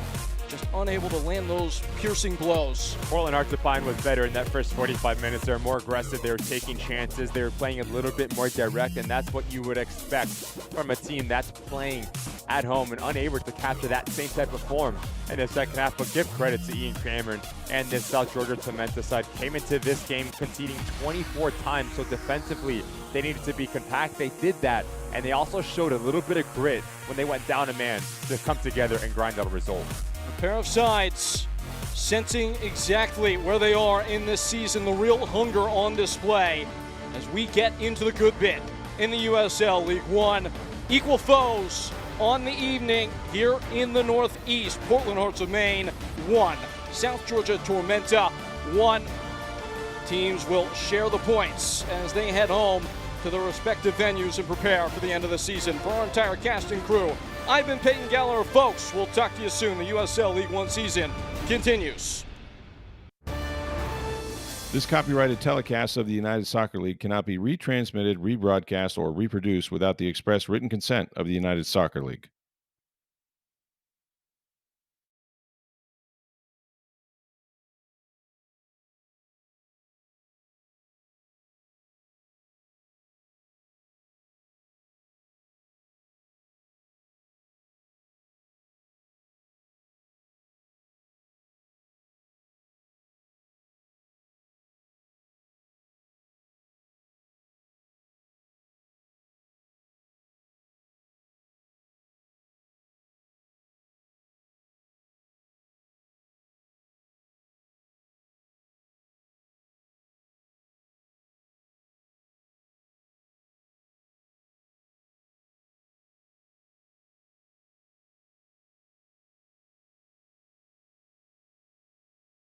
just unable to land those piercing blows. Portland Hearts of Pine was better in that first 45 minutes. They were more aggressive. They were taking chances. They were playing a little bit more direct, and that's what you would expect from a team that's playing at home and unable to capture that same type of form in the second half. But give credit to Ian Cameron and this South Georgia Tormenta side. Came into this game conceding 24 times, so defensively they needed to be compact. They did that, and they also showed a little bit of grit when they went down a man to come together and grind out a result. A pair of sides sensing exactly where they are in this season, the real hunger on display as we get into the good bit in the USL League One. Equal foes on the evening here in the Northeast. Portland Hearts of Maine 1, South Georgia Tormenta 1. Teams will share the points as they head home to their respective venues and prepare for the end of the season. For our entire cast and crew, I've been Peyton Gallagher. Folks, we'll talk to you soon. The USL League One season continues. This copyrighted telecast of the United Soccer League cannot be retransmitted, rebroadcast, or reproduced without the express written consent of the United Soccer League.